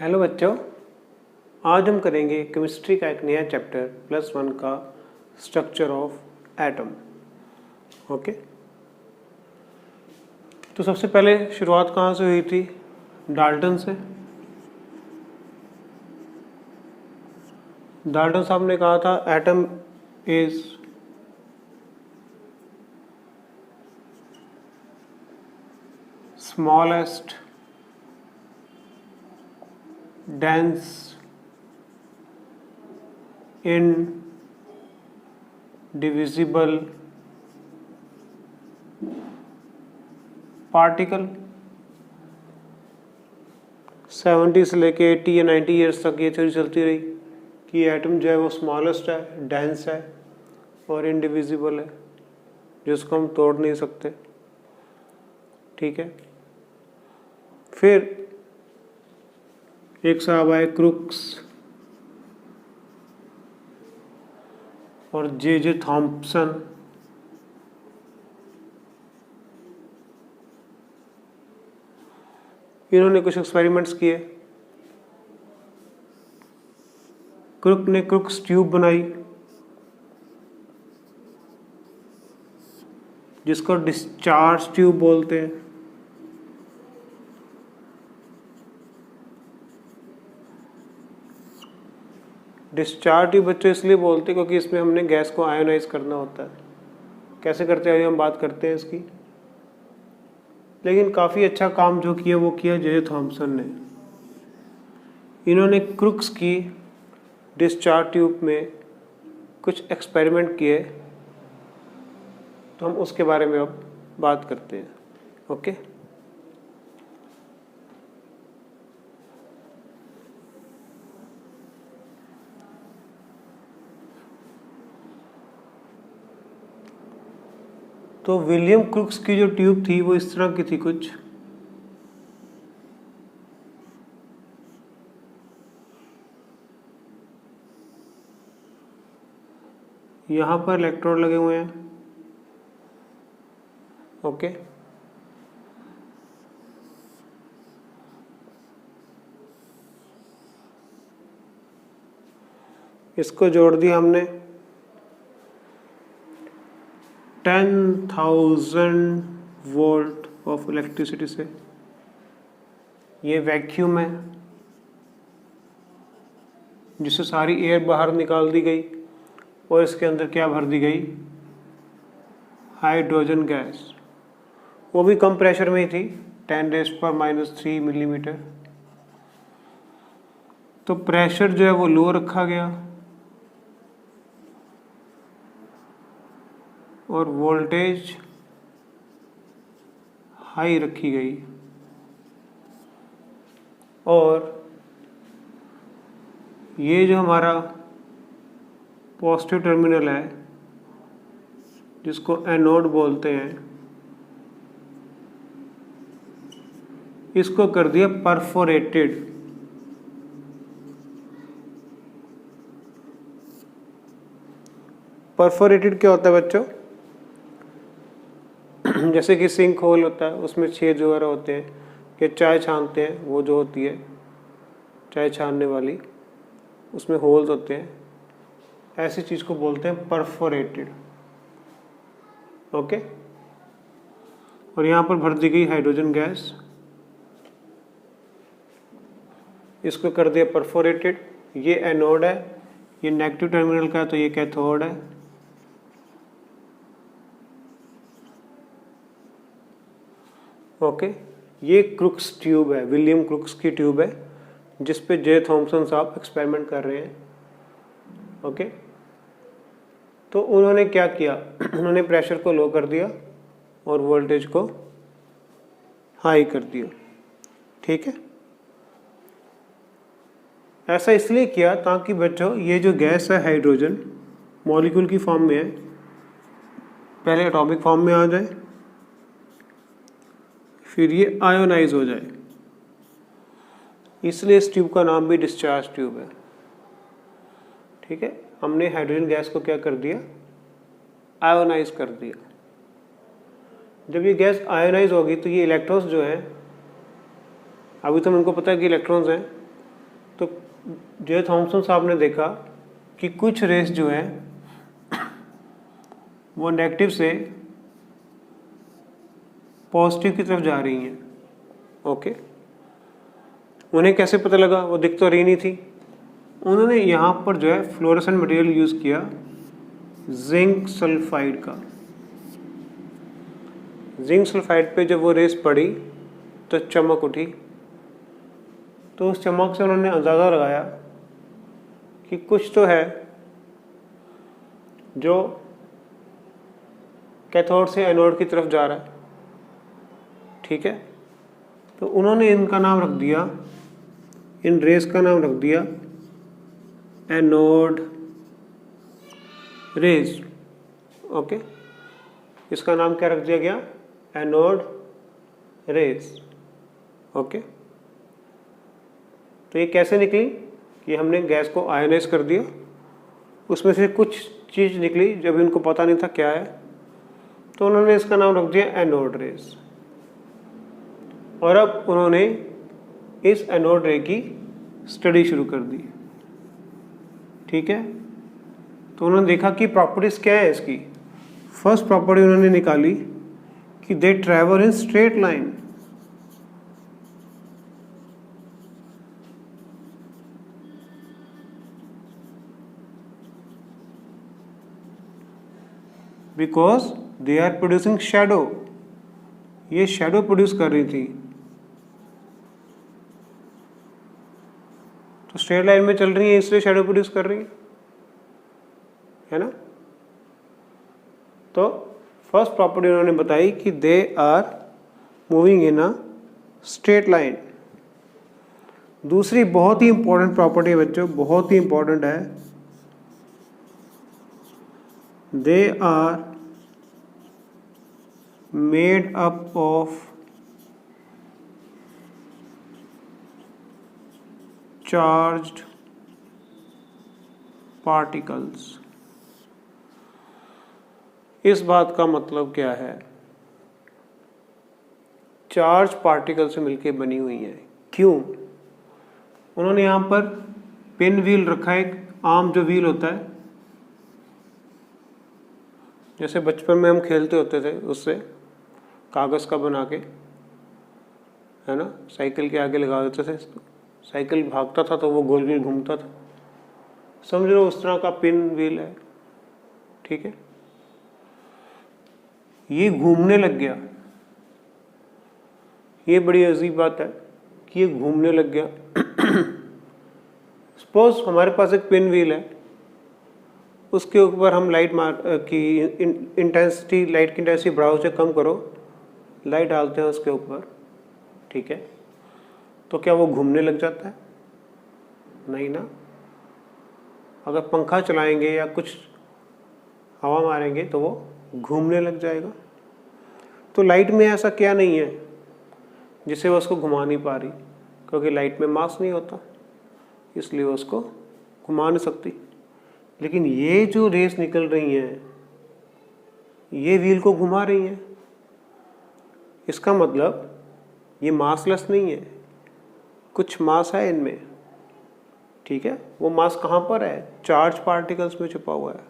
Hello बच्चों, आज हम करेंगे केमिस्ट्री का एक नया चैप्टर +1 का स्ट्रक्चर ऑफ एटम। ओके, तो सबसे पहले शुरुआत कहाँ से हुई थी? डाल्टन से। डाल्टन साहब ने कहा था atom is smallest dense indivisible particle. 70 से लेके 80 या 90 ईयर्स तक ये थ्योरी चलती रही कि एटम जो है वो स्मॉलेस्ट है, डेंस है और इनडिविजिबल है, जिसको हम तोड़ नहीं सकते। ठीक है, फिर एक साहब आए क्रुक्स और जे थॉम्पसन। इन्होंने कुछ एक्सपेरिमेंट्स किए। क्रुक ने क्रुक्स ट्यूब बनाई जिसको डिस्चार्ज ट्यूब बोलते हैं। डिस्चार्ज ट्यूब बच्चों इसलिए बोलते हैं क्योंकि इसमें हमने गैस को आयोनाइज करना होता है। कैसे करते हैं हम बात करते हैं इसकी, लेकिन काफ़ी अच्छा काम जो किया वो किया जे थॉम्पसन ने। इन्होंने क्रुक्स की डिस्चार्ज ट्यूब में कुछ एक्सपेरिमेंट किए, तो हम उसके बारे में अब बात करते हैं। ओके, तो विलियम क्रुक्स की जो ट्यूब थी वो इस तरह की थी कुछ। यहाँ पर इलेक्ट्रोड लगे हुए हैं। ओके, इसको जोड़ दिया हमने 10,000 वोल्ट ऑफ इलेक्ट्रिसिटी से। ये वैक्यूम है जिससे सारी एयर बाहर निकाल दी गई और इसके अंदर क्या भर दी गई? Hydrogen gas. वो भी कम प्रेशर में ही थी, 10⁻³ मिलीमीटर। तो प्रेशर जो है वो लो रखा गया और वोल्टेज हाई रखी गई, और ये जो हमारा पॉजिटिव टर्मिनल है जिसको एनोड बोलते हैं, इसको कर दिया परफोरेटेड। परफोरेटेड क्या होता है बच्चों? जैसे कि सिंक होल होता है, उसमें छेद वगैरह होते हैं, कि चाय छानते हैं, वो जो होती है चाय छानने वाली, उसमें होल्स होते हैं, ऐसी चीज़ को बोलते हैं परफोरेटेड। ओके, और यहाँ पर भर दी गई हाइड्रोजन गैस, इसको कर दिया परफोरेटेड। ये एनोड है, ये नेगेटिव टर्मिनल का है, तो ये कैथोड है। ओके, ये क्रुक्स ट्यूब है, विलियम क्रुक्स की ट्यूब है जिस पे जे थॉम्पसन साहब एक्सपेरिमेंट कर रहे हैं। ओके, तो उन्होंने क्या किया? उन्होंने प्रेशर को लो कर दिया और वोल्टेज को हाई कर दिया। ठीक है, ऐसा इसलिए किया ताकि बच्चों ये जो गैस है हाइड्रोजन मॉलिक्यूल की फॉर्म में है, पहले एटॉमिक फॉर्म में आ जाए, फिर ये आयोनाइज हो जाए। इसलिए इस ट्यूब का नाम भी डिस्चार्ज ट्यूब है। ठीक है, हमने हाइड्रोजन गैस को क्या कर दिया? आयोनाइज कर दिया। जब ये गैस आयोनाइज होगी तो ये इलेक्ट्रॉन्स जो हैं, अभी तो हमको पता है कि इलेक्ट्रॉन्स हैं, तो जे थॉमसन साहब ने देखा कि कुछ रेस जो है वो नेगेटिव से पॉजिटिव की तरफ जा रही हैं। ओके, उन्हें कैसे पता लगा? वो दिख तो रही नहीं थी। उन्होंने यहाँ पर जो है फ्लोरेसेंट मटेरियल यूज़ किया जिंक सल्फाइड का। जिंक सल्फाइड पे जब वो रेस पड़ी तो चमक उठी, तो उस चमक से उन्होंने अंदाज़ा लगाया कि कुछ तो है जो कैथोड से एनोड की तरफ जा रहा है। ठीक है, तो उन्होंने इनका नाम रख दिया, इन रेस का नाम रख दिया एनोड रेज। ओके, इसका नाम क्या रख दिया गया? Anode rays. ओके, तो ये कैसे निकली कि हमने गैस को आयनाइज कर दिया, उसमें से कुछ चीज़ निकली जब इनको पता नहीं था क्या है, तो उन्होंने इसका नाम रख दिया एनोड रेज। और अब उन्होंने इस एनोड रे की स्टडी शुरू कर दी। ठीक है, तो उन्होंने देखा कि प्रॉपर्टीज क्या है इसकी। फर्स्ट प्रॉपर्टी उन्होंने निकाली कि they travel in straight line. Because they are producing shadow. ये शैडो प्रोड्यूस कर रही थी, तो स्ट्रेट लाइन में चल रही है इसलिए शैडो प्रोड्यूस कर रही है ना। तो फर्स्ट प्रॉपर्टी उन्होंने बताई कि they are moving in a straight line. दूसरी बहुत ही इंपॉर्टेंट प्रॉपर्टी बच्चों, बहुत ही इंपॉर्टेंट है, they are made up of charged particles. इस बात का मतलब क्या है? चार्ज पार्टिकल से मिलकर बनी हुई है। क्यों? उन्होंने यहाँ पर पिन व्हील रखा है, एक आम जो व्हील होता है, जैसे बचपन में हम खेलते होते थे उससे, कागज़ का बना के, है ना, साइकिल के आगे लगा देते थे, साइकिल भागता था तो वो गोल गोल घूमता था। समझ लो उस तरह का पिन व्हील है। ठीक है, ये घूमने लग गया। ये बड़ी अजीब बात है कि ये घूमने लग गया। सपोज हमारे पास एक पिन व्हील है, उसके ऊपर हम लाइट की इंटेंसिटी, लाइट की इंटेंसिटी बढ़ाओ से कम करो, लाइट डालते हैं उसके ऊपर। ठीक है, तो क्या वो घूमने लग जाता है? नहीं ना। अगर पंखा चलाएंगे या कुछ हवा मारेंगे तो वो घूमने लग जाएगा। तो लाइट में ऐसा क्या नहीं है जिससे वो उसको घुमा नहीं पा रही? क्योंकि लाइट में मास नहीं होता, इसलिए वो उसको घुमा नहीं सकती। लेकिन ये जो रेस निकल रही हैं, ये व्हील को घुमा रही हैं। इसका मतलब ये मासलेस नहीं है, कुछ मास है इनमें। ठीक है, वो मास कहाँ पर है? चार्ज पार्टिकल्स में छुपा हुआ है।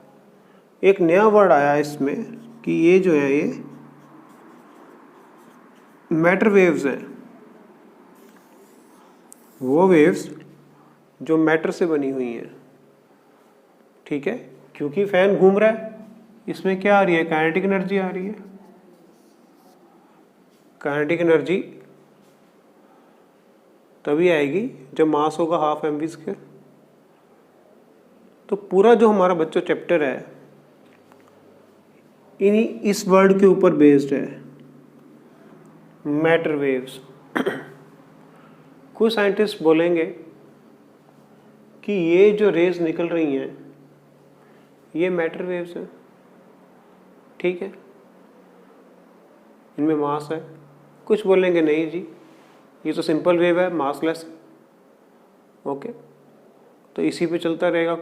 एक नया वर्ड आया है इसमें कि ये जो है ये मैटर वेव्स हैं। वो वेव्स जो मैटर से बनी हुई हैं। ठीक है, क्योंकि फैन घूम रहा है, इसमें क्या आ रही है? काइनेटिक एनर्जी आ रही है। काइनेटिक एनर्जी तभी आएगी जब मास होगा हाफ एम वी स्क्वायर। तो पूरा जो हमारा बच्चों चैप्टर है इन्हीं इस वर्ड के ऊपर बेस्ड है, मैटर वेव्स। कुछ साइंटिस्ट बोलेंगे कि ये जो रेज निकल रही हैं ये मैटर वेव्स हैं। ठीक है, इनमें मास है। कुछ बोलेंगे नहीं जी, ये तो सिंपल वेव है, मासलेस। ओके, तो इसी पे चलता रहेगा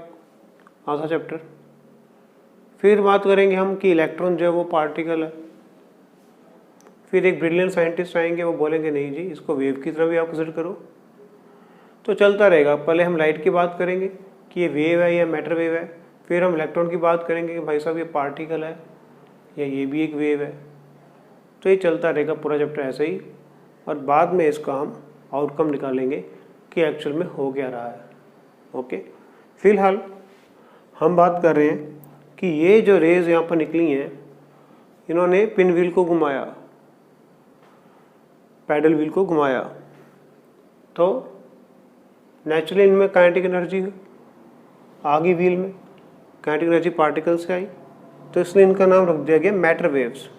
आधा चैप्टर। फिर बात करेंगे हम कि इलेक्ट्रॉन जो है वो पार्टिकल है। फिर एक ब्रिलियंट साइंटिस्ट आएंगे, वो बोलेंगे नहीं जी, इसको वेव की तरह भी आप कंसिडर करो। तो चलता रहेगा। पहले हम लाइट की बात करेंगे कि ये वेव है या मैटर वेव है, फिर हम इलेक्ट्रॉन की बात करेंगे कि भाई साहब ये पार्टिकल है या ये भी एक वेव है। तो ये चलता रहेगा पूरा चैप्टर ऐसे ही, और बाद में इसका हम आउटकम निकालेंगे कि एक्चुअल में हो क्या रहा है। ओके, फिलहाल हम बात कर रहे हैं कि ये जो रेज यहाँ पर निकली हैं, इन्होंने पिन व्हील को घुमाया, पैडल व्हील को घुमाया, तो नेचुरली इनमें काइनेटिक एनर्जी आ गई, व्हील में काइनेटिक एनर्जी पार्टिकल से आई, तो इसलिए इनका नाम रख दिया गया मैटर वेव्स,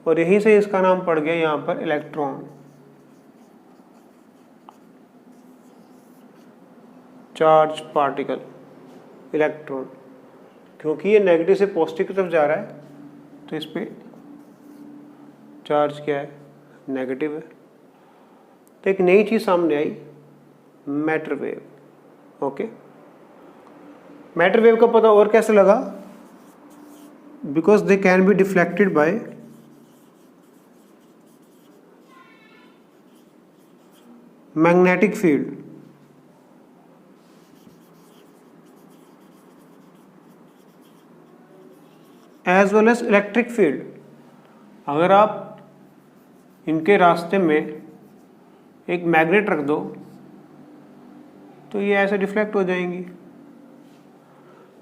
और यहीं से इसका नाम पड़ गया यहाँ पर इलेक्ट्रॉन, चार्ज पार्टिकल, इलेक्ट्रॉन। क्योंकि ये नेगेटिव से पॉजिटिव की तरफ जा रहा है तो इस पे चार्ज क्या है, नेगेटिव है। तो एक नई चीज सामने आई, matter wave. Okay, matter wave का पता और कैसे लगा? Because they can be deflected by magnetic field. As well as electric field. अगर आप इनके रास्ते में एक मैग्नेट रख दो तो ये ऐसे डिफ्लेक्ट हो जाएंगी।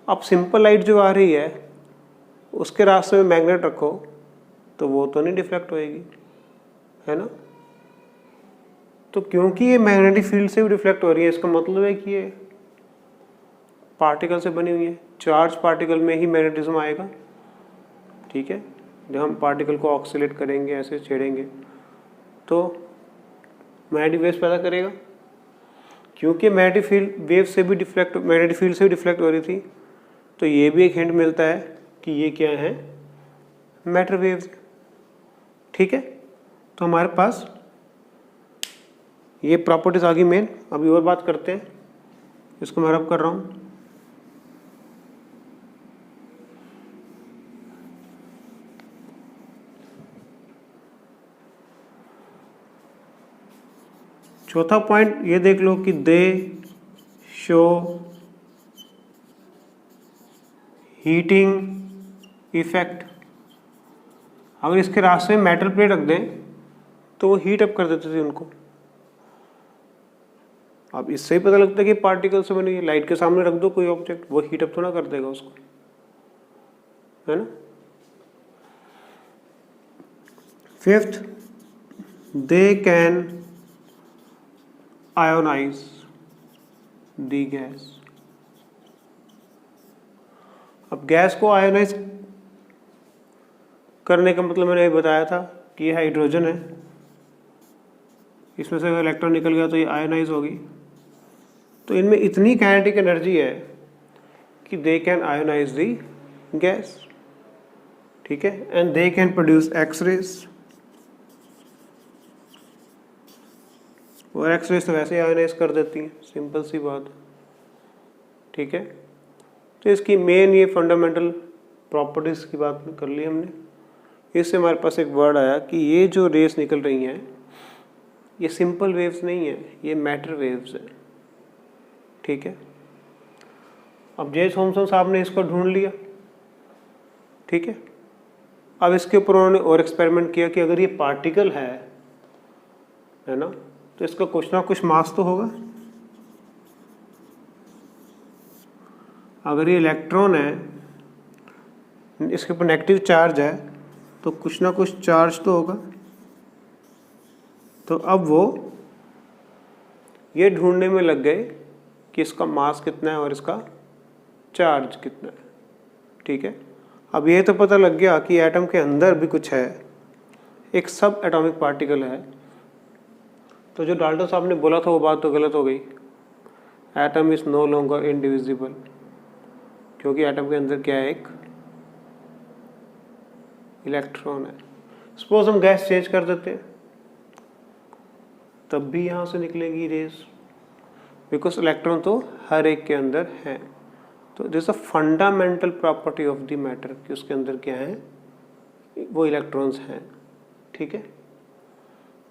अब सिंपल लाइट जो आ रही है उसके रास्ते में मैग्नेट रखो तो वो तो नहीं डिफ्लेक्ट होएगी, है ना। तो क्योंकि ये मैग्नेटिक फील्ड से भी डिफ्लेक्ट हो रही है, इसका मतलब है कि ये पार्टिकल से बनी हुई है। चार्ज पार्टिकल में ही मैग्नेटिज्म आएगा, ठीक है। जब हम पार्टिकल को ऑक्सीलेट करेंगे, ऐसे छेड़ेंगे, तो मैग्नेटिक वेव्स पैदा करेगा। क्योंकि मैग्नेटिक फील्ड वेव से भी डिफ्लेक्ट, मैग्नेटिक फील्ड से भी डिफ्लेक्ट हो रही थी, तो ये भी एक हिंट मिलता है कि ये क्या है, मैटर वेव्स, ठीक है। तो हमारे पास ये प्रॉपर्टीज आ गई मेन। अभी और बात करते हैं, इसको मैं रब कर रहा हूँ। चौथा पॉइंट ये देख लो कि दे शो हीटिंग इफेक्ट। अगर इसके रास्ते में मेटल प्लेट रख दें तो वो हीट अप कर देते थे उनको। अब इससे ही पता लगता है कि पार्टिकल से बनी है। लाइट के सामने रख दो कोई ऑब्जेक्ट, वो हीट अप थोड़ा कर देगा उसको, है ना। Fifth, they can ionize the gas. अब गैस को आयोनाइज करने का मतलब मैंने ये बताया था कि ये हाइड्रोजन है, इसमें से इलेक्ट्रॉन निकल गया तो ये आयोनाइज होगी। तो इनमें इतनी काइनेटिक एनर्जी है कि they can ionize the gas, ठीक है। And they can produce X rays, और एक्सरेज तो वैसे ही आयोनाइज कर देती हैं, सिंपल सी बात, ठीक है। तो इसकी मेन ये फंडामेंटल प्रॉपर्टीज की बात कर ली हमने। इससे हमारे पास एक वर्ड आया कि ये जो रेस निकल रही हैं ये सिंपल वेव्स नहीं है, ये मैटर वेव्स है, ठीक है। अब जे थॉमसन साहब ने इसको ढूंढ लिया, ठीक है। अब इसके ऊपर उन्होंने और एक्सपेरिमेंट किया कि अगर ये पार्टिकल है ना, तो इसका कुछ ना कुछ मास तो होगा। अगर ये इलेक्ट्रॉन है, इसके ऊपर नेगेटिव चार्ज है, तो कुछ ना कुछ चार्ज तो होगा। तो अब वो ये ढूंढने में लग गए कि इसका मास कितना है और इसका चार्ज कितना है, ठीक है। अब ये तो पता लग गया कि एटम के अंदर भी कुछ है, एक सब एटॉमिक पार्टिकल है। तो जो डाल्टन साहब ने बोला था वो बात तो गलत हो गई। Atom is no longer indivisible, क्योंकि एटम के अंदर क्या है, एक इलेक्ट्रॉन है। सपोज हम गैस चेंज कर देते हैं तब भी यहाँ से निकलेगी रेस, बिकॉज इलेक्ट्रॉन तो हर एक के अंदर है। तो this a fundamental property of the matter कि उसके अंदर क्या है, वो इलेक्ट्रॉन्स हैं, ठीक है।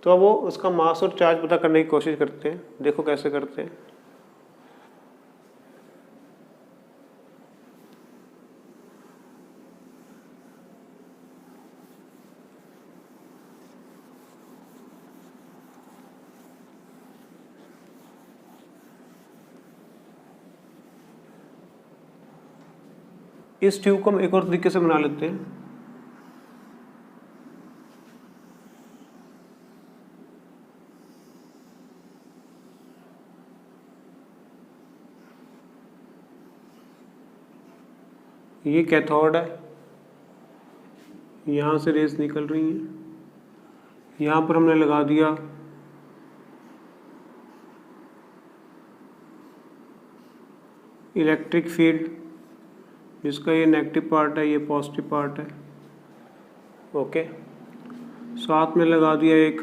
तो अब वो उसका मास और चार्ज पता करने की कोशिश करते हैं। देखो कैसे करते हैं। इस ट्यूब को हम एक और तरीके से बना लेते हैं। ये कैथोड है, यहाँ से रेस निकल रही हैं, यहाँ पर हमने लगा दिया इलेक्ट्रिक फील्ड, जिसका ये नेगेटिव पार्ट है, ये पॉजिटिव पार्ट है। ओके, साथ में लगा दिया एक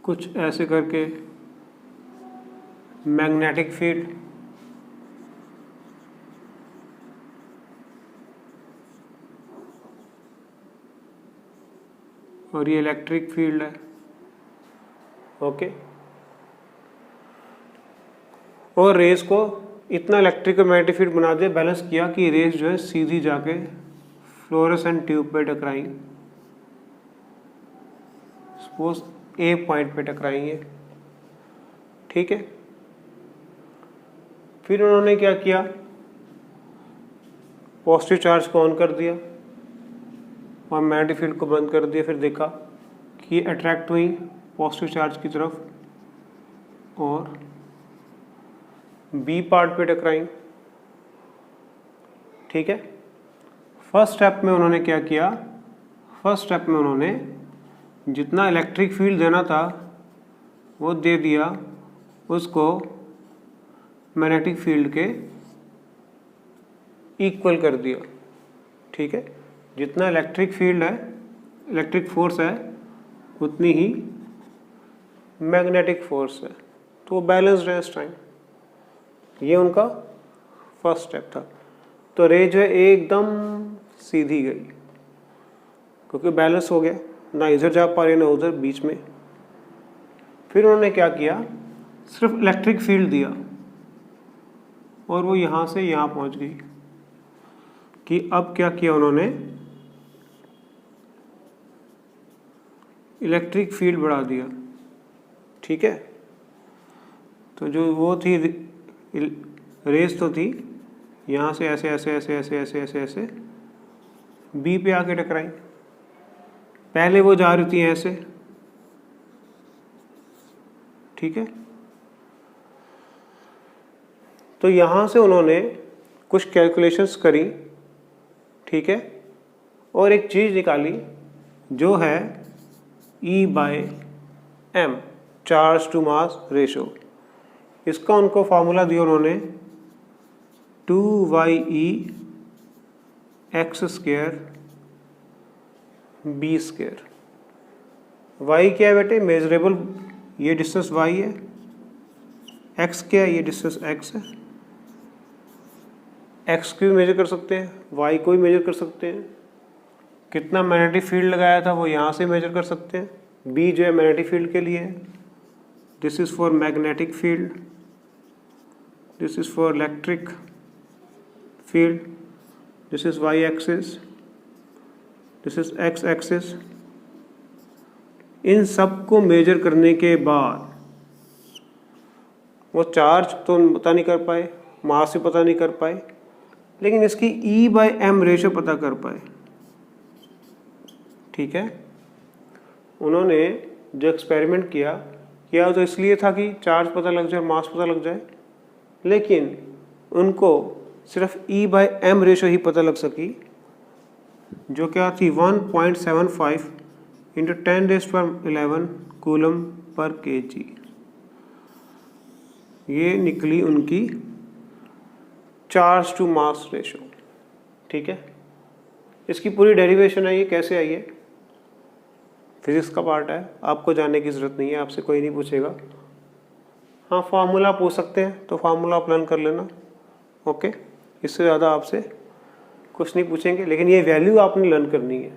कुछ ऐसे करके मैग्नेटिक फील्ड, और ये इलेक्ट्रिक फील्ड है। ओके, और रेस को इतना इलेक्ट्रिक और मैग्नेटिक फील्ड बना दिया, बैलेंस किया कि रेस जो है सीधी जाके फ्लोरेसेंट ट्यूब पे टकराई। सपोज ए पॉइंट पे टकराएंगे, ठीक है। फिर उन्होंने क्या किया, पॉजिटिव चार्ज को ऑन कर दिया और मैग्नेटिक फील्ड को बंद कर दिया। फिर देखा कि ये अट्रैक्ट हुई पॉजिटिव चार्ज की तरफ और बी पार्ट पे टकराई, ठीक है। फर्स्ट स्टेप में उन्होंने क्या किया, फर्स्ट स्टेप में उन्होंने जितना इलेक्ट्रिक फील्ड देना था वो दे दिया, उसको मैग्नेटिक फील्ड के इक्वल कर दिया, ठीक है। जितना इलेक्ट्रिक फील्ड है, इलेक्ट्रिक फोर्स है, उतनी ही मैग्नेटिक फोर्स है, तो वो बैलेंस्ड है इस टाइम। ये उनका फर्स्ट स्टेप था। तो रे जो है एकदम सीधी गई क्योंकि बैलेंस हो गया, ना इधर जा पा रही ना उधर, बीच में। फिर उन्होंने क्या किया, सिर्फ इलेक्ट्रिक फील्ड दिया और वो यहाँ से यहाँ पहुँच गई। कि अब क्या किया उन्होंने, इलेक्ट्रिक फील्ड बढ़ा दिया, ठीक है। तो जो वो थी रेस तो थी यहाँ से ऐसे ऐसे ऐसे ऐसे ऐसे ऐसे ऐसे बी पे आके टकराई। पहले वो जा रही थी ऐसे, ठीक है। तो यहाँ से उन्होंने कुछ कैलकुलेशंस करी, ठीक है, और एक चीज़ निकाली जो है E/m, charge to mass ratio. इसका उनको फॉर्मूला दिया उन्होंने 2ye x² b²। y क्या है बेटे, मेजरेबल, ये डिस्टेंस y है। x क्या है, ये डिस्टेंस x है। x को भी मेजर कर सकते हैं, y को भी मेजर कर सकते हैं। कितना मैग्नेटिक फील्ड लगाया था वो यहाँ से मेजर कर सकते हैं। b जो है मैग्नेटिक फील्ड के लिए है, this is for magnetic field, this is for electric field, this is y axis, this is x axis. इन सब को मेजर करने के बाद वो चार्ज तो पता नहीं कर पाए, मास भी पता नहीं कर पाए, लेकिन इसकी E/m रेशो पता कर पाए, ठीक है। उन्होंने जो एक्सपेरिमेंट किया तो इसलिए था कि चार्ज पता लग जाए, मास पता लग जाए, लेकिन उनको सिर्फ E/m रेशो ही पता लग सकी, जो क्या थी 1.75 × 10⁻11 कूलम पर kg। ये निकली उनकी चार्ज टू मास रेशो, ठीक है। इसकी पूरी डेरिवेशन है, ये कैसे आई है, फिजिक्स का पार्ट है, आपको जानने की ज़रूरत नहीं है, आपसे कोई नहीं पूछेगा। हाँ फार्मूला पूछ सकते हैं तो फार्मूला आप लर्न कर लेना। ओके, इससे ज़्यादा आपसे कुछ नहीं पूछेंगे, लेकिन ये वैल्यू आपने लर्न करनी है,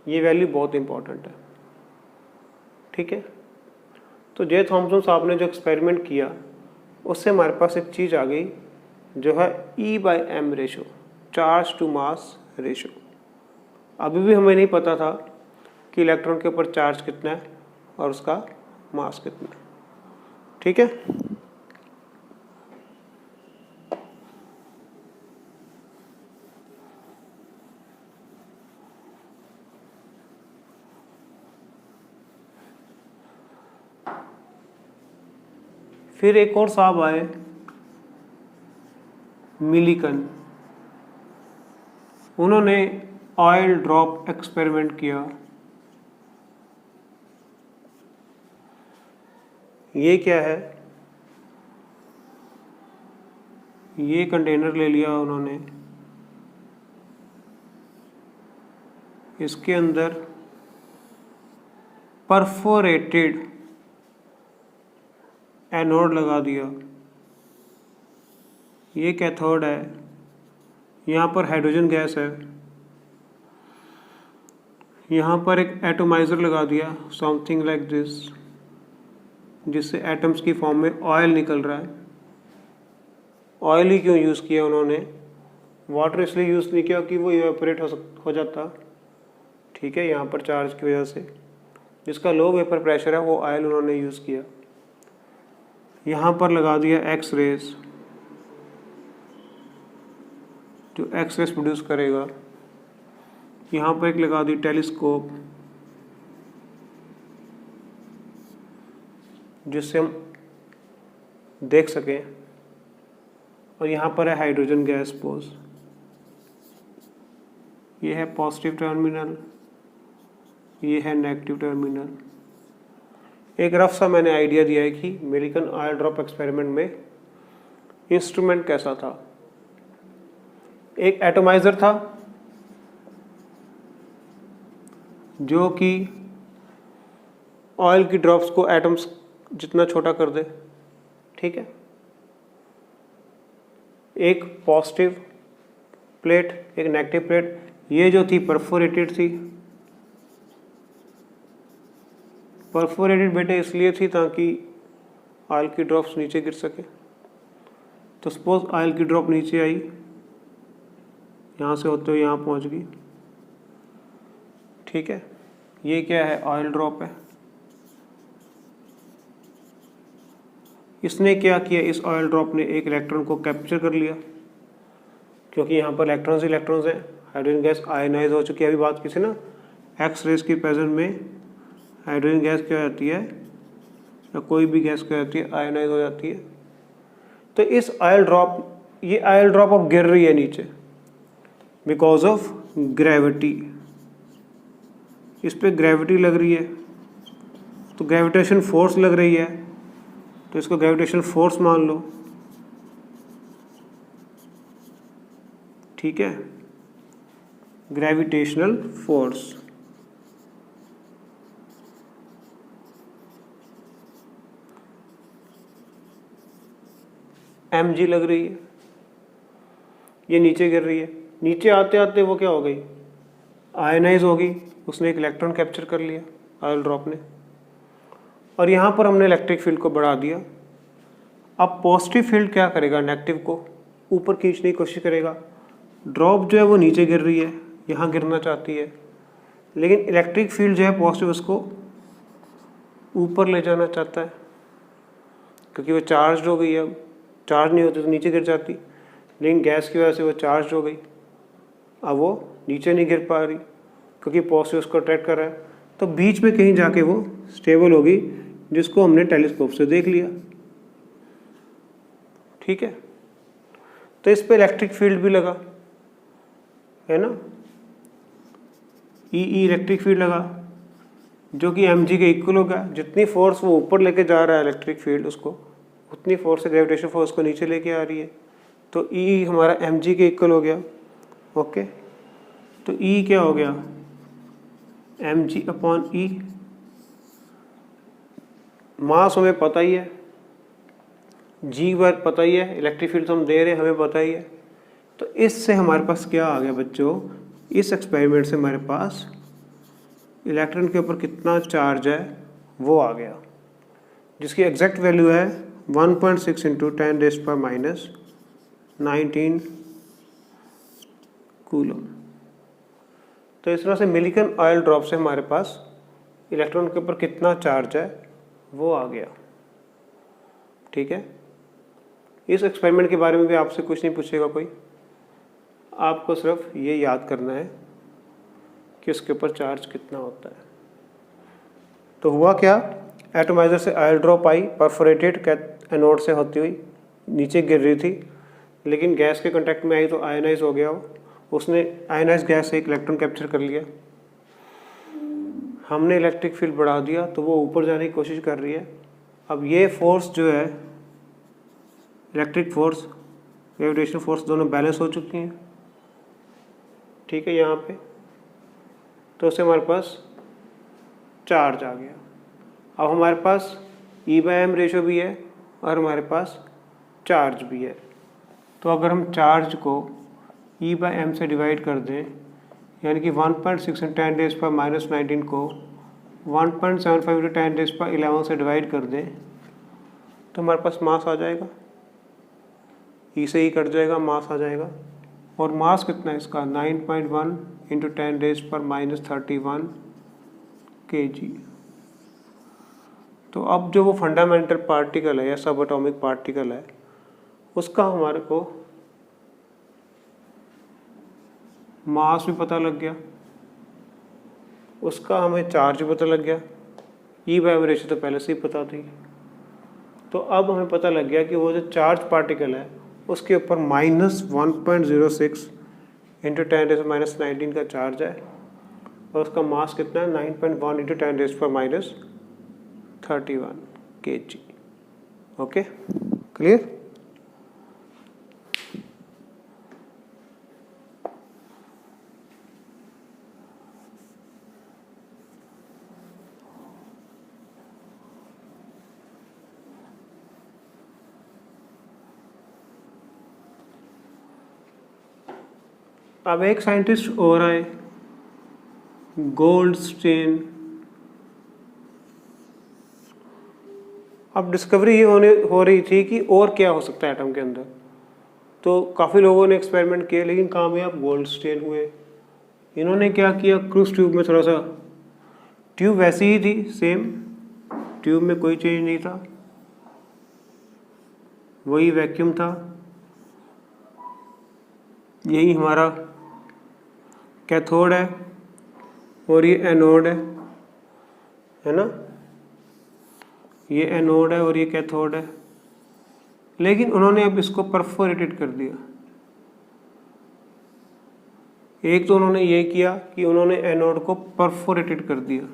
ये वैल्यू बहुत इंपॉर्टेंट है। ठीक है, तो जे थॉम्सन साहब ने जो एक्सपेरिमेंट किया उससे हमारे पास एक चीज़ आ गई जो है E/m ratio, charge to mass ratio. अभी भी हमें नहीं पता था कि इलेक्ट्रॉन के ऊपर चार्ज कितना है और उसका मास कितना है। ठीक है, फिर एक और साहब आए मिलिकन, उन्होंने ऑयल ड्रॉप एक्सपेरिमेंट किया। ये क्या है, ये कंटेनर ले लिया उन्होंने, इसके अंदर परफोरेटेड एनोड लगा दिया, ये कैथोड है, यहाँ पर हाइड्रोजन गैस है, यहाँ पर एक एटोमाइज़र लगा दिया समथिंग लाइक दिस, जिससे एटम्स की फॉर्म में ऑयल निकल रहा है। ऑयल ही क्यों यूज़ किया उन्होंने, वाटर इसलिए यूज़ नहीं किया कि वो इवेपोरेट हो जाता। ठीक है, यहाँ पर चार्ज की वजह से जिसका लो वेपर प्रेशर है वो ऑयल उन्होंने यूज़ किया। यहाँ पर लगा दिया एक्स रेज, जो एक्स रेज प्रोड्यूस करेगा। यहाँ पर एक लगा दी टेलीस्कोप, जिससे हम देख सकें, और यहाँ पर है हाइड्रोजन गैस पोज, ये है पॉजिटिव टर्मिनल, ये है नेगेटिव टर्मिनल। एक रफ सा मैंने आइडिया दिया है कि मिलिकन ऑयल ड्रॉप एक्सपेरिमेंट में इंस्ट्रूमेंट कैसा था। एक एटोमाइज़र था जो कि ऑयल की ड्रॉप्स को एटम्स जितना छोटा कर दे। ठीक है, एक पॉजिटिव प्लेट, एक नेगेटिव प्लेट, ये जो थी परफोरेटेड थी। परफोरेटेड बेटे इसलिए थी ताकि ऑयल की ड्रॉप्स नीचे गिर सके। तो सपोज ऑयल की ड्रॉप नीचे आई, यहाँ से होते हुए यहाँ पहुँच गई। ठीक है, ये क्या है, ऑयल ड्रॉप है। इसने क्या किया, इस ऑयल ड्रॉप ने एक इलेक्ट्रॉन को कैप्चर कर लिया, क्योंकि यहाँ पर इलेक्ट्रॉन्स हैं। हाइड्रोजन गैस आयनाइज हो चुकी है, अभी बात की थी ना, एक्स रेज की प्रेजेंस में हाइड्रोजन गैस क्या हो जाती है, या कोई भी गैस क्या होती है, आयनाइज हो जाती है। तो इस ऑयल ड्रॉप, ये ऑयल ड्रॉप अब गिर रही है नीचे बिकॉज ऑफ ग्रेविटी। इस पे ग्रेविटी लग रही है, तो ग्रेविटेशन फोर्स लग रही है, तो इसको ग्रेविटेशन फोर्स मान लो। ठीक है, ग्रेविटेशनल फोर्स। mg लग रही है, ये नीचे गिर रही है। नीचे आते आते वो क्या हो गई, आयनाइज हो गई, उसने एक इलेक्ट्रॉन कैप्चर कर लिया ऑयल ड्रॉप ने, और यहाँ पर हमने इलेक्ट्रिक फील्ड को बढ़ा दिया। अब पॉजिटिव फील्ड क्या करेगा, नेगेटिव को ऊपर खींचने की कोशिश करेगा। ड्रॉप जो है वो नीचे गिर रही है, यहाँ गिरना चाहती है, लेकिन इलेक्ट्रिक फील्ड जो है पॉजिटिव उसको ऊपर ले जाना चाहता है, क्योंकि वो चार्ज हो गई है। अब चार्ज नहीं होती तो नीचे गिर जाती, लेकिन गैस की वजह से वो चार्ज हो गई, अब वो नीचे नहीं गिर पा रही क्योंकि पॉजिटिव उसको अट्रैक्ट कर रहा है। तो बीच में कहीं जाके वो स्टेबल होगी, जिसको हमने टेलीस्कोप से देख लिया। ठीक है, तो इस पे इलेक्ट्रिक फील्ड भी लगा है ना, ई इलेक्ट्रिक फील्ड लगा, जो कि mg के इक्वल होगा। जितनी फोर्स वो ऊपर लेके जा रहा है इलेक्ट्रिक फील्ड, उसको उतनी फोर्स से ग्रेविटेशन फोर्स को नीचे लेके आ रही है, तो E हमारा mg के इक्वल हो गया। ओके, तो E क्या हो गया, mg/E। मास हमें पता ही है, जी वर्ग पता ही है, इलेक्ट्रिक फील्ड तो हम दे रहे हैं, हमें पता ही है। तो इससे हमारे पास क्या आ गया बच्चों, इस एक्सपेरिमेंट से हमारे पास इलेक्ट्रॉन के ऊपर कितना चार्ज है वो आ गया, जिसकी एग्जैक्ट वैल्यू है 1.6 इंटू 10⁻⁹ कूलम। तो इस तरह से मिलिकन ऑयल ड्रॉप से हमारे पास इलेक्ट्रॉन के ऊपर कितना चार्ज है वो आ गया। ठीक है, इस एक्सपेरिमेंट के बारे में भी आपसे कुछ नहीं पूछेगा कोई, आपको सिर्फ ये याद करना है कि उसके ऊपर चार्ज कितना होता है। तो हुआ क्या, एटमाइजर से ऑयल ड्रॉप आई, परफोरेटेड एनोड से होती हुई नीचे गिर रही थी, लेकिन गैस के कांटेक्ट में आई तो आयनाइज हो गया वो, उसने आयनाइज गैस से एक इलेक्ट्रॉन कैप्चर कर लिया। हमने इलेक्ट्रिक फील्ड बढ़ा दिया तो वो ऊपर जाने की कोशिश कर रही है। अब ये फोर्स जो है, इलेक्ट्रिक फोर्स, ग्रेविटेशनल फोर्स, दोनों बैलेंस हो चुकी हैं। ठीक है, यहाँ पे तो उससे हमारे पास चार्ज आ गया। अब हमारे पास E/m रेशो भी है और हमारे पास चार्ज भी है। तो अगर हम चार्ज को E/m से डिवाइड कर दें, यानी कि 1.6 × 10⁻⁻19 को 1.75 × 10⁻11 से डिवाइड कर दें तो हमारे पास मास आ जाएगा। ई से ही कट जाएगा, मास आ जाएगा। और मास कितना है इसका, 9.1 × 10⁻31 kg। तो अब जो वो फंडामेंटल पार्टिकल है या सब एटॉमिक पार्टिकल है, उसका हमारे को मास भी पता लग गया, उसका हमें चार्ज भी पता लग गया, E/m रेशो तो पहले से ही पता थी। तो अब हमें पता लग गया कि वो जो चार्ज पार्टिकल है उसके ऊपर -1.06 × 10⁻⁻19 का चार्ज है और उसका मास कितना है, 9.1 × 10⁻31 kg। Okay, clear. अब एक साइंटिस्ट और आए, गोल्डस्टीन। अब डिस्कवरी ये हो रही थी कि और क्या हो सकता है एटम के अंदर। तो काफ़ी लोगों ने एक्सपेरिमेंट किए लेकिन कामयाब गोल्डस्टीन हुए। इन्होंने क्या किया, क्रूज ट्यूब में थोड़ा सा, ट्यूब वैसी ही थी सेम, ट्यूब में कोई चेंज नहीं था, वही वैक्यूम था, यही हमारा कैथोड है और ये एनोड है ना, ये एनोड है और ये कैथोड है। लेकिन उन्होंने अब इसको परफोरेटेड कर दिया। एक तो उन्होंने ये किया कि उन्होंने एनोड को परफोरेटेड कर दिया,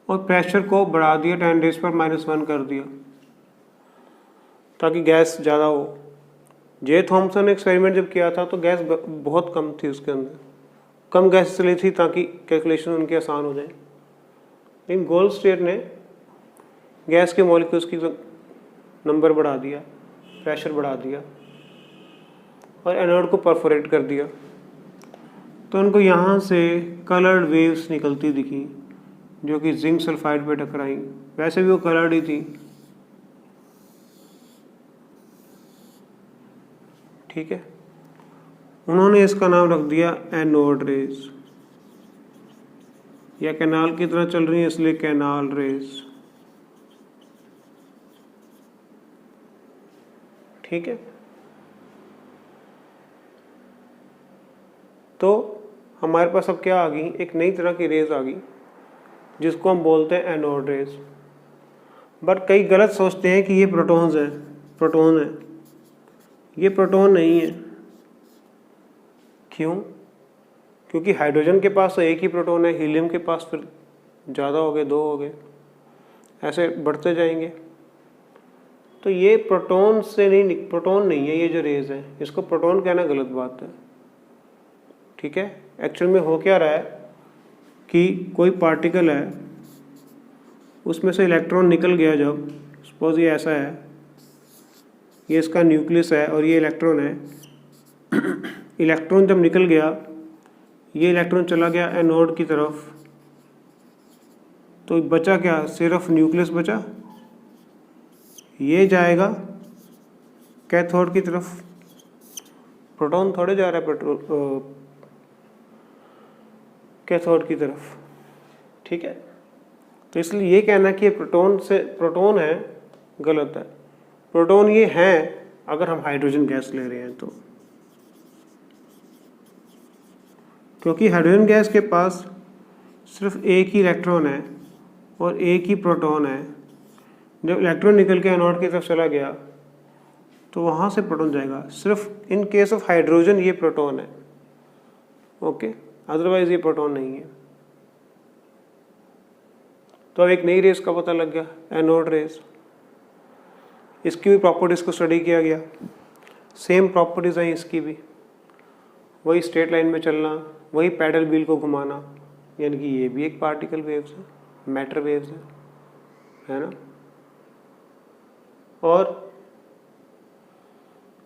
और प्रेशर को बढ़ा दिया, 10⁻⁻1 कर दिया ताकि गैस ज़्यादा हो। जे थॉमसन ने एक्सपेरिमेंट जब किया था तो गैस बहुत कम थी, उसके अंदर कम गैस इसलिए थी ताकि कैलकुलेशन उनकी आसान हो जाए। लेकिन गोल्डस्टीन ने गैस के मॉलिक्यूल्स की नंबर बढ़ा दिया, प्रेशर बढ़ा दिया और एनोड को परफोरेट कर दिया। तो उनको यहाँ से कलर्ड वेव्स निकलती दिखी जो कि जिंक सल्फाइड पे टकराई। वैसे भी वो कलर्ड ही थी, ठीक है। उन्होंने इसका नाम रख दिया एनोड रेज, या कैनाल की तरह चल रही है इसलिए कैनाल रेज, ठीक है। तो हमारे पास अब क्या आ गई, एक नई तरह की रेज आ गई जिसको हम बोलते हैं एनोड रेज। बट कई गलत सोचते हैं कि ये प्रोटॉन्स हैं, प्रोटॉन है। ये प्रोटॉन नहीं है। क्यों? क्योंकि हाइड्रोजन के पास तो एक ही प्रोटॉन है, हीलियम के पास फिर ज़्यादा हो गए, 2 हो गए, ऐसे बढ़ते जाएंगे। तो ये प्रोटॉन से नहीं, प्रोटॉन नहीं है ये जो रेज है, इसको प्रोटॉन कहना गलत बात है, ठीक है। एक्चुअल में हो क्या रहा है कि कोई पार्टिकल है उसमें से इलेक्ट्रॉन निकल गया, जब सपोज ये ऐसा है, ये इसका न्यूक्लियस है और ये इलेक्ट्रॉन है, इलेक्ट्रॉन जब निकल गया, ये इलेक्ट्रॉन चला गया एनोड की तरफ, तो बचा क्या, सिर्फ न्यूक्लियस बचा। ये जाएगा कैथोड की तरफ, प्रोटॉन थोड़े जा रहा है कैथोड की तरफ, ठीक है। तो इसलिए ये कहना कि ये प्रोटॉन है, गलत है। प्रोटॉन ये है अगर हम हाइड्रोजन गैस ले रहे हैं तो, क्योंकि हाइड्रोजन गैस के पास सिर्फ एक ही इलेक्ट्रॉन है और एक ही प्रोटॉन है। जब इलेक्ट्रॉन निकल के एनोड की तरफ चला गया तो वहाँ से प्रोटॉन जाएगा। सिर्फ इन केस ऑफ हाइड्रोजन ये प्रोटॉन है, ओके, अदरवाइज ये प्रोटॉन नहीं है। तो अब एक नई रेस का पता लग गया, एनोड रेस। इसकी भी प्रॉपर्टीज़ को स्टडी किया गया, सेम प्रॉपर्टीज़ हैं इसकी भी, वही स्ट्रेट लाइन में चलना, वही पैडल व्हील को घुमाना, यानी कि ये भी एक पार्टिकल वेव्स है, मैटर वेव्स है ना। और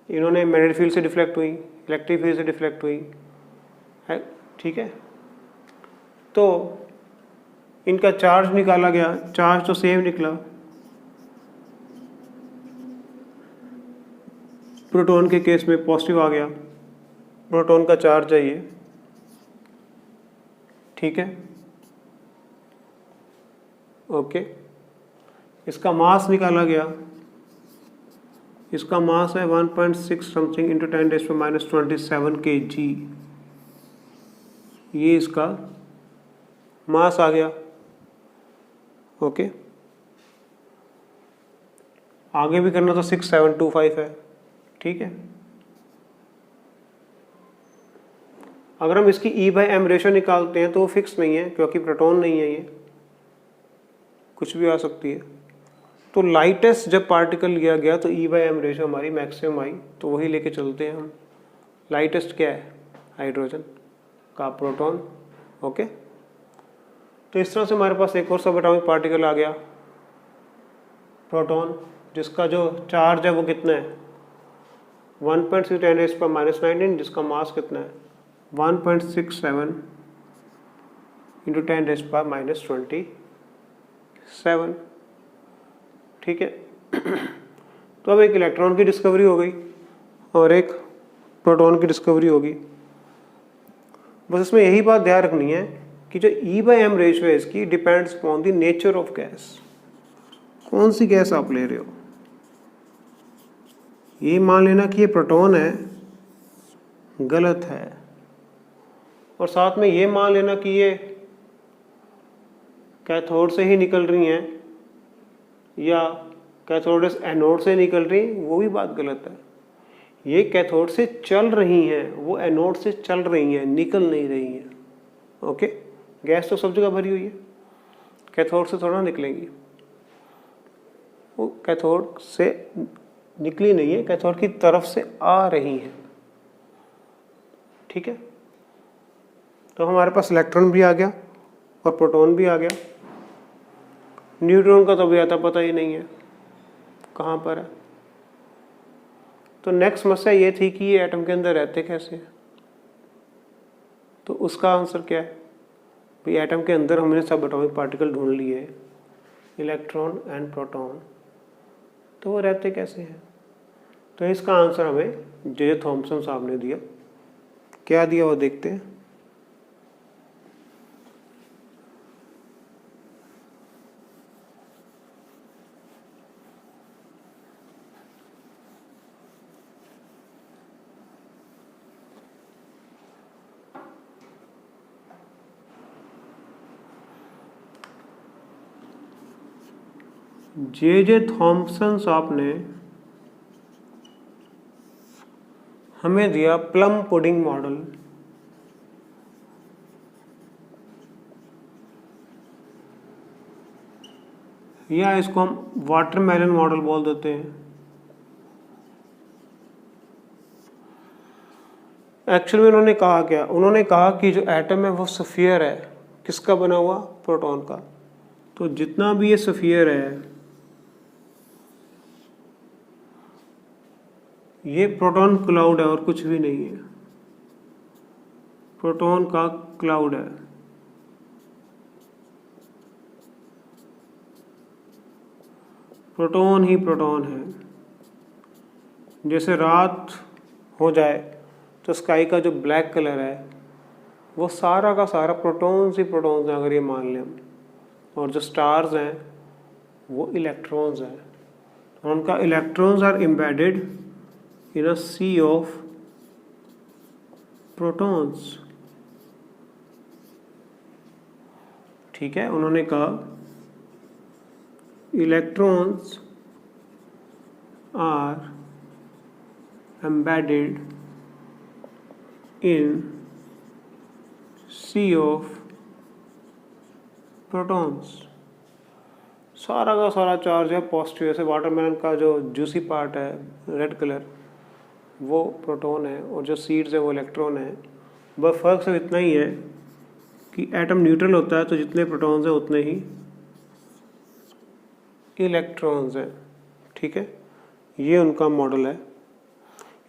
इन्होंने मैग्नेटिक फील्ड से डिफ्लेक्ट हुई, इलेक्ट्रिक फील्ड से डिफ्लेक्ट हुई है, ठीक है। तो इनका चार्ज निकाला गया, चार्ज तो सेम निकला, प्रोटॉन के केस में पॉजिटिव आ गया, प्रोटॉन का चार्ज है ये, ठीक है, ओके। इसका मास निकाला गया, इसका मास है 1.6 समथिंग इंटू 10⁻⁻27 kg, ये इसका मास आ गया, ओके। आगे भी करना तो 6725 है, ठीक है। अगर हम इसकी E/m रेशो निकालते हैं तो वो फिक्स नहीं है, क्योंकि प्रोटॉन नहीं है, ये कुछ भी आ सकती है। तो लाइटेस्ट जब पार्टिकल लिया गया तो E/m रेशो हमारी मैक्सिमम आई, तो वही लेके चलते हैं हम। लाइटेस्ट क्या है, हाइड्रोजन का प्रोटॉन, ओके। तो इस तरह से हमारे पास एक और सब एटॉमिक पार्टिकल आ गया, प्रोटॉन, जिसका जो चार्ज है वो कितना है, 1.6 10⁻⁻19, जिसका मास कितना है 1.67 इंटू 10⁻⁻27, ठीक है। तो अब एक इलेक्ट्रॉन की डिस्कवरी हो गई और एक प्रोटॉन की डिस्कवरी होगी। बस इसमें यही बात ध्यान रखनी है कि जो E/m रेशियो है इसकी depends upon the nature of gas, कौन सी गैस आप ले रहे हो। ये मान लेना कि ये प्रोटॉन है, गलत है। और साथ में ये मान लेना कि ये कैथोड से ही निकल रही हैं या कैथोड एनोड से निकल रही, वो भी बात गलत है। ये कैथोड से चल रही हैं, वो एनोड से चल रही हैं, निकल नहीं रही हैं, ओके। गैस तो सब जगह भरी हुई है, कैथोड से थोड़ा निकलेंगी, वो कैथोड से निकली नहीं है, कैथोड की तरफ से आ रही हैं, ठीक है। तो हमारे पास इलेक्ट्रॉन भी आ गया और प्रोटॉन भी आ गया। न्यूट्रॉन का तो अभी आता पता ही नहीं है कहाँ पर है। तो नेक्स्ट समस्या ये थी कि ये एटम के अंदर रहते कैसे हैं। तो उसका आंसर क्या है, भाई एटम के अंदर हमने सब एटॉमिक पार्टिकल ढूंढ लिए, इलेक्ट्रॉन एंड प्रोटॉन, तो वो रहते कैसे हैं। तो इसका आंसर हमें जे थॉमसन साहब ने दिया। क्या दिया वो देखते हैं। जे थॉमसन साहब ने हमें दिया प्लम पुडिंग मॉडल। या इसको हम वाटरमेलन मॉडल बोल देते हैं। एक्चुअली में उन्होंने कहा क्या, उन्होंने कहा कि जो एटम है वो स्फीयर है, किसका बना हुआ, प्रोटॉन का। तो जितना भी ये स्फीयर है ये प्रोटॉन क्लाउड है और कुछ भी नहीं है, प्रोटॉन का क्लाउड है। प्रोटॉन ही प्रोटॉन है। जैसे रात हो जाए तो स्काई का जो ब्लैक कलर है वो सारा का सारा प्रोटॉन्स ही प्रोटॉन्स हैं, अगर ये मान लें हम। और जो स्टार्स हैं वो इलेक्ट्रॉन्स हैं, और उनका electrons are embedded in a sea of protons. ठीक है, उन्होंने कहा electrons are embedded in sea of protons। सारा का सारा चार्ज है पॉजिटिव। जैसे वाटरमेलन का जो जूसी पार्ट है रेड कलर वो प्रोटॉन है और जो सीड्स है वो इलेक्ट्रॉन है। बस फर्क सिर्फ इतना ही है कि एटम न्यूट्रल होता है तो जितने प्रोटॉन्स हैं उतने ही इलेक्ट्रॉन्स हैं। ठीक है, ये उनका मॉडल है।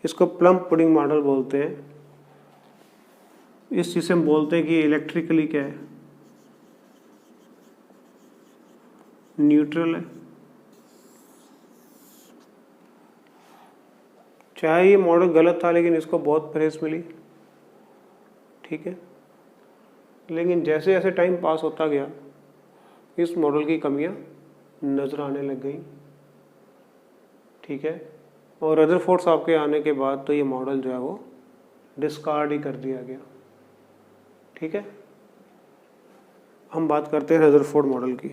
इसको प्लम पुडिंग मॉडल बोलते हैं। इस चीज़ से हम बोलते हैं कि इलेक्ट्रिकली क्या है, न्यूट्रल है। चाहे ये मॉडल गलत था लेकिन इसको बहुत प्रेस मिली। ठीक है, लेकिन जैसे जैसे टाइम पास होता गया इस मॉडल की कमियां नज़र आने लग गई। ठीक है, और रदरफोर्ड साहब के आने के बाद तो ये मॉडल जो है वो डिस्कार्ड ही कर दिया गया। ठीक है, हम बात करते हैं रदरफोर्ड मॉडल की।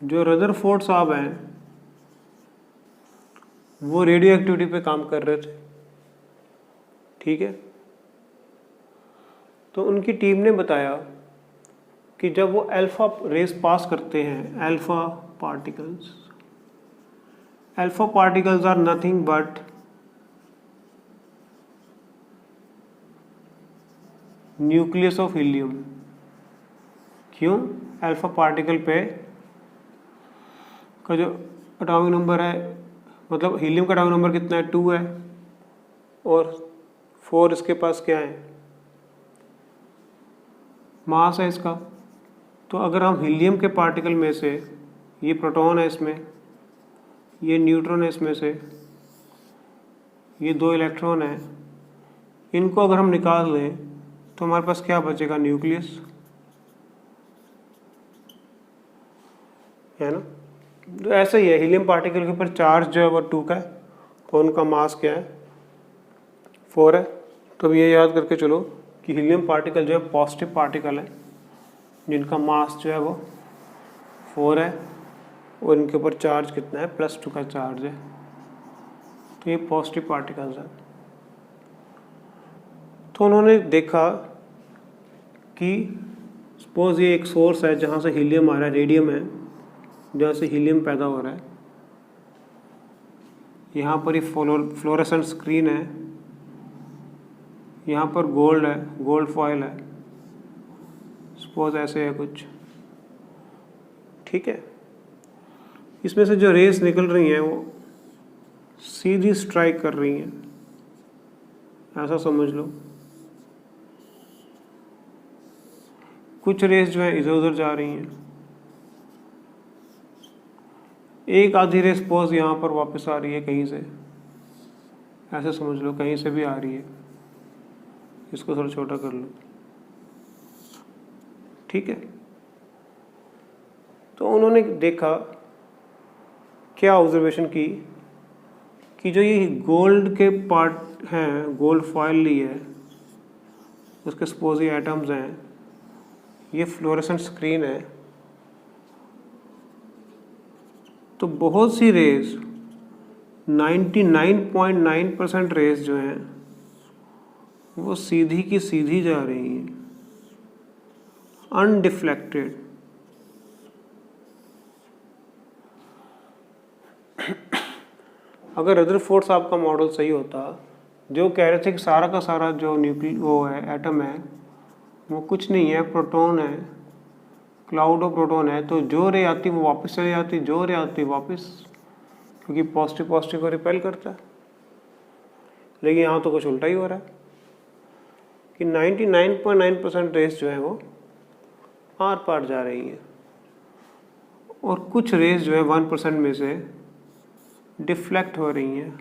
जो रदरफोर्ड साहब हैं वो रेडियो एक्टिविटी पे काम कर रहे थे। ठीक है, तो उनकी टीम ने बताया कि जब वो अल्फा रेस पास करते हैं, alpha particles are nothing but nucleus of helium. क्यों? अल्फा पार्टिकल पे का जो एटॉमिक नंबर है, मतलब हीलियम का एटॉमिक नंबर कितना है, 2 है, और 4 इसके पास क्या है, मास है इसका। तो अगर हम हीलियम के पार्टिकल में से, ये प्रोटॉन है इसमें, ये न्यूट्रॉन है इसमें से, ये 2 इलेक्ट्रॉन है, इनको अगर हम निकाल लें तो हमारे पास क्या बचेगा, न्यूक्लियस, है ना। तो ऐसा ही है, हीलियम पार्टिकल के ऊपर चार्ज जो है वो 2 का है और उनका मास क्या है, 4 है। तो अब ये याद करके चलो कि हीलियम पार्टिकल जो है पॉजिटिव पार्टिकल है जिनका मास जो है वो 4 है और इनके ऊपर चार्ज कितना है, +2 का चार्ज है। तो ये पॉजिटिव पार्टिकल्स हैं। तो उन्होंने देखा कि सपोज ये एक सोर्स है जहाँ से हीलियम आ रहा है, रेडियम है जहाँ से हीलियम पैदा हो रहा है। यहाँ पर ये फ्लोरेसेंट स्क्रीन है, यहाँ पर गोल्ड है, गोल्ड फॉयल है, सपोज ऐसे है कुछ। ठीक है, इसमें से जो रेस निकल रही हैं वो सीधी स्ट्राइक कर रही हैं, ऐसा समझ लो। कुछ रेस जो है इधर उधर जा रही हैं, एक आधी रेस सपोज यहाँ पर वापस आ रही है कहीं से, ऐसे समझ लो, कहीं से भी आ रही है। इसको थोड़ा छोटा कर लो। ठीक है, तो उन्होंने देखा, क्या ऑब्जर्वेशन की कि जो ये गोल्ड के पार्ट हैं, गोल्ड फॉयल ली है, उसके सपोज ये एटम्स हैं, ये फ्लोरेसेंट स्क्रीन है, तो बहुत सी रेज 99.9% रेज जो हैं वो सीधी की सीधी जा रही हैं, अनडिफ्लेक्टेड। अगर रदरफोर्ड साहब का मॉडल सही होता, जो कह रहे थे कि सारा का सारा जो वो है एटम है वो कुछ नहीं है, प्रोटॉन है, क्लाउड ऑफ प्रोटॉन है, तो जो रे आती वो वापस चली जाती, जो रे आती वापस, क्योंकि पॉजिटिव पॉजिटिव को रिपेल करता है। लेकिन यहाँ तो कुछ उल्टा ही हो रहा है कि 99.9% रेस जो है वो आर पार जा रही है और कुछ रेस जो है 1% में से डिफ्लेक्ट हो रही हैं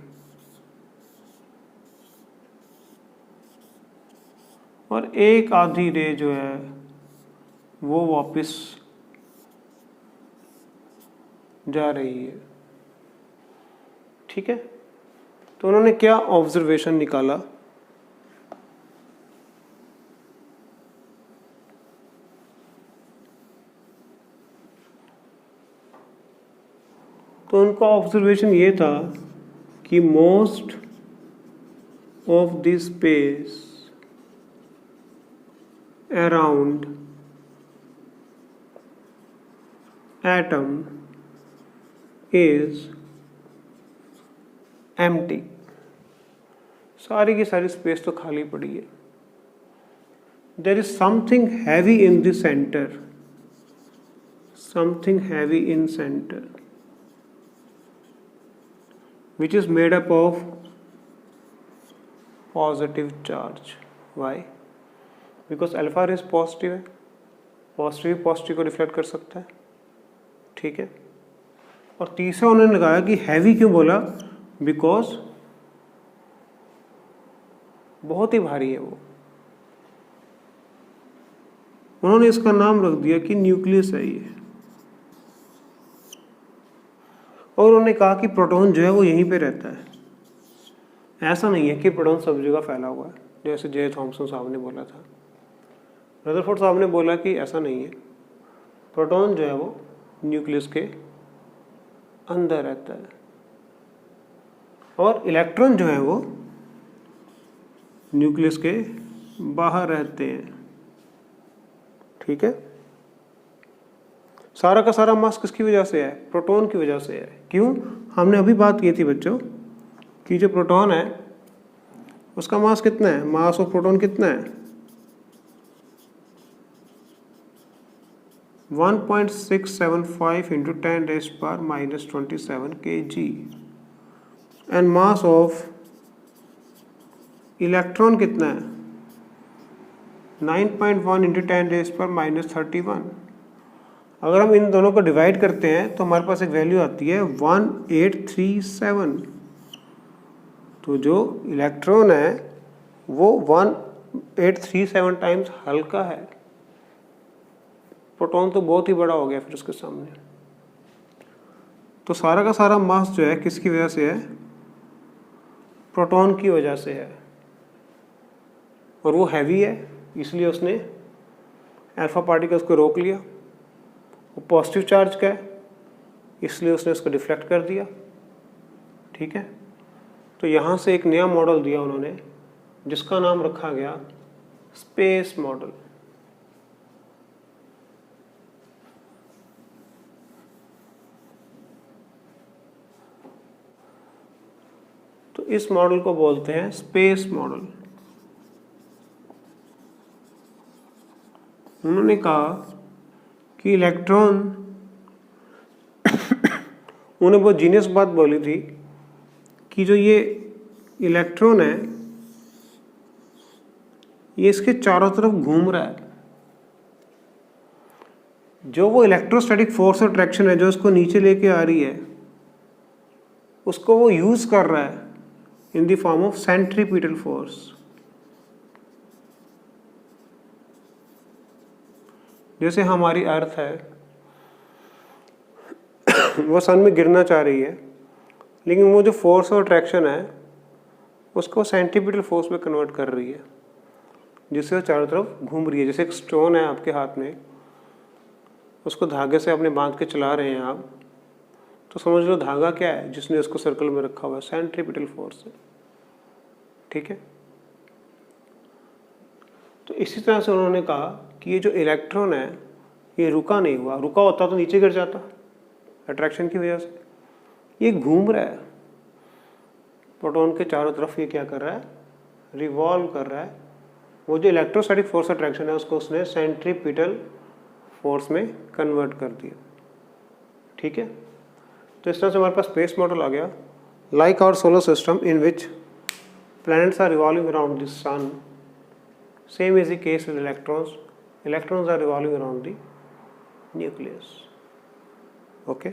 और एक आधी रे जो है वो वापस जा रही है। ठीक है, तो उन्होंने क्या ऑब्जर्वेशन निकाला, तो उनका ऑब्जर्वेशन ये था कि most of the space around atom is empty. सारी की सारी स्पेस तो खाली पड़ी है। There is something heavy in the centre, something heavy in centre which is made up of positive charge. Why? Because alpha rays positive है, positive positive को reflect कर सकता है। ठीक है, और तीसरा उन्होंने लगाया कि हैवी क्यों बोला, बिकॉज बहुत ही भारी है वो। उन्होंने इसका नाम रख दिया कि न्यूक्लियस है ये, और उन्होंने कहा कि प्रोटॉन जो है वो यहीं पे रहता है। ऐसा नहीं है कि प्रोटॉन सब जगह फैला हुआ है जैसे जे थॉमसन साहब ने बोला था। रदरफोर्ड साहब ने बोला कि ऐसा नहीं है, प्रोटॉन जो है वो न्यूक्लियस के अंदर रहता है और इलेक्ट्रॉन जो है वो न्यूक्लियस के बाहर रहते हैं। ठीक है, सारा का सारा मास किसकी वजह से है, प्रोटॉन की वजह से है। क्यों, हमने अभी बात की थी बच्चों कि जो प्रोटॉन है उसका मास कितना है, मास ऑफ प्रोटॉन कितना है, 1.675 into 10 raised power minus 27 kg, and mass of electron कितना है, 9.1 into 10 raised power minus 31। अगर हम इन दोनों को डिवाइड करते हैं तो हमारे पास एक वैल्यू आती है 1837। तो जो इलेक्ट्रॉन है वो 1837 टाइम्स हल्का है, प्रोटॉन तो बहुत ही बड़ा हो गया फिर उसके सामने। तो सारा का सारा मास जो है किसकी वजह से है, प्रोटॉन की वजह से है, और वो हैवी है इसलिए उसने अल्फा पार्टिकल्स को रोक लिया। वो पॉजिटिव चार्ज का है इसलिए उसने उसको डिफ्लेक्ट कर दिया। ठीक है, तो यहाँ से एक नया मॉडल दिया उन्होंने जिसका नाम रखा गया स्पेस मॉडल। तो इस मॉडल को बोलते हैं स्पेस मॉडल। उन्होंने कहा कि इलेक्ट्रॉन उन्हें बहुत जीनियस बात बोली थी कि जो ये इलेक्ट्रॉन है ये इसके चारों तरफ घूम रहा है। जो वो इलेक्ट्रोस्टैटिक फोर्स और ट्रैक्शन है जो इसको नीचे लेके आ रही है उसको वो यूज कर रहा है in the form of centripetal force. जैसे हमारी अर्थ है वो सन में गिरना चाह रही है, लेकिन वो जो फोर्स और ट्रैक्शन है उसको सेंट्रीपिटल फोर्स में कन्वर्ट कर रही है जिससे वो चारों तरफ घूम रही है। जैसे एक स्टोन है आपके हाथ में, उसको धागे से अपने बांध के चला रहे हैं आप, तो समझ लो धागा क्या है जिसने उसको सर्कल में रखा हुआ है, सेंट्रीपिटल फोर्स है। ठीक है, तो इसी तरह से उन्होंने कहा कि ये जो इलेक्ट्रॉन है ये रुका नहीं हुआ, रुका होता तो नीचे गिर जाता अट्रैक्शन की वजह से। ये घूम रहा है प्रोटॉन के चारों तरफ ये क्या कर रहा है, रिवॉल्व कर रहा है। वो जो इलेक्ट्रोस्टैटिक फोर्स अट्रैक्शन है उसको उसने सेंट्रीपिटल फोर्स में कन्वर्ट कर दिया। ठीक है, तो इस तरह से हमारे पास स्पेस मॉडल आ गया। Like our solar system in which planets are revolving around the sun, same is the case with electrons are revolving around the nucleus. Okay,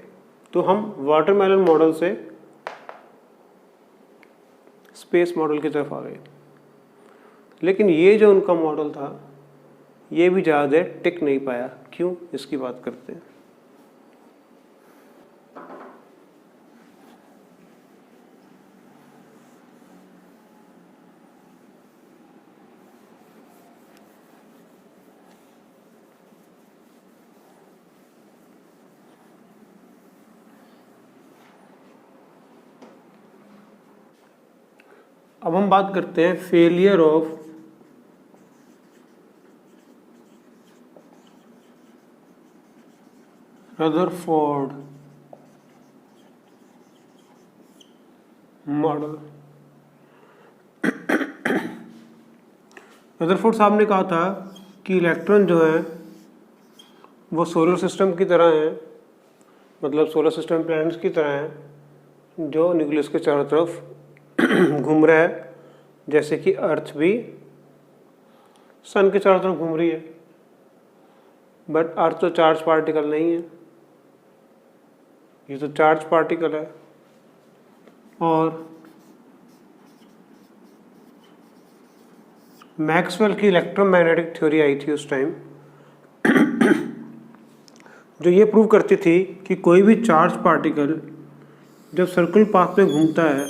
तो हम वाटरमेलन मॉडल से स्पेस मॉडल की तरफ आ गए, लेकिन ये जो उनका मॉडल था ये भी ज़्यादा देर टिक नहीं पाया। क्यों, इसकी बात करते हैं। अब हम बात करते हैं failure of Rutherford model. Rutherford साहब ने कहा था कि इलेक्ट्रॉन जो है वो सोलर सिस्टम की तरह है, मतलब सोलर सिस्टम प्लैनेट्स की तरह है जो न्यूक्लियस के चारों तरफ घूम रहा है, जैसे कि अर्थ भी सन के चारों तरफ घूम रही है। बट अर्थ तो चार्ज पार्टिकल नहीं है, ये तो चार्ज पार्टिकल है। और मैक्सवेल की इलेक्ट्रोमैग्नेटिक थ्योरी आई थी उस टाइम, जो ये प्रूव करती थी कि कोई भी चार्ज पार्टिकल जब सर्कुलर पाथ में घूमता है,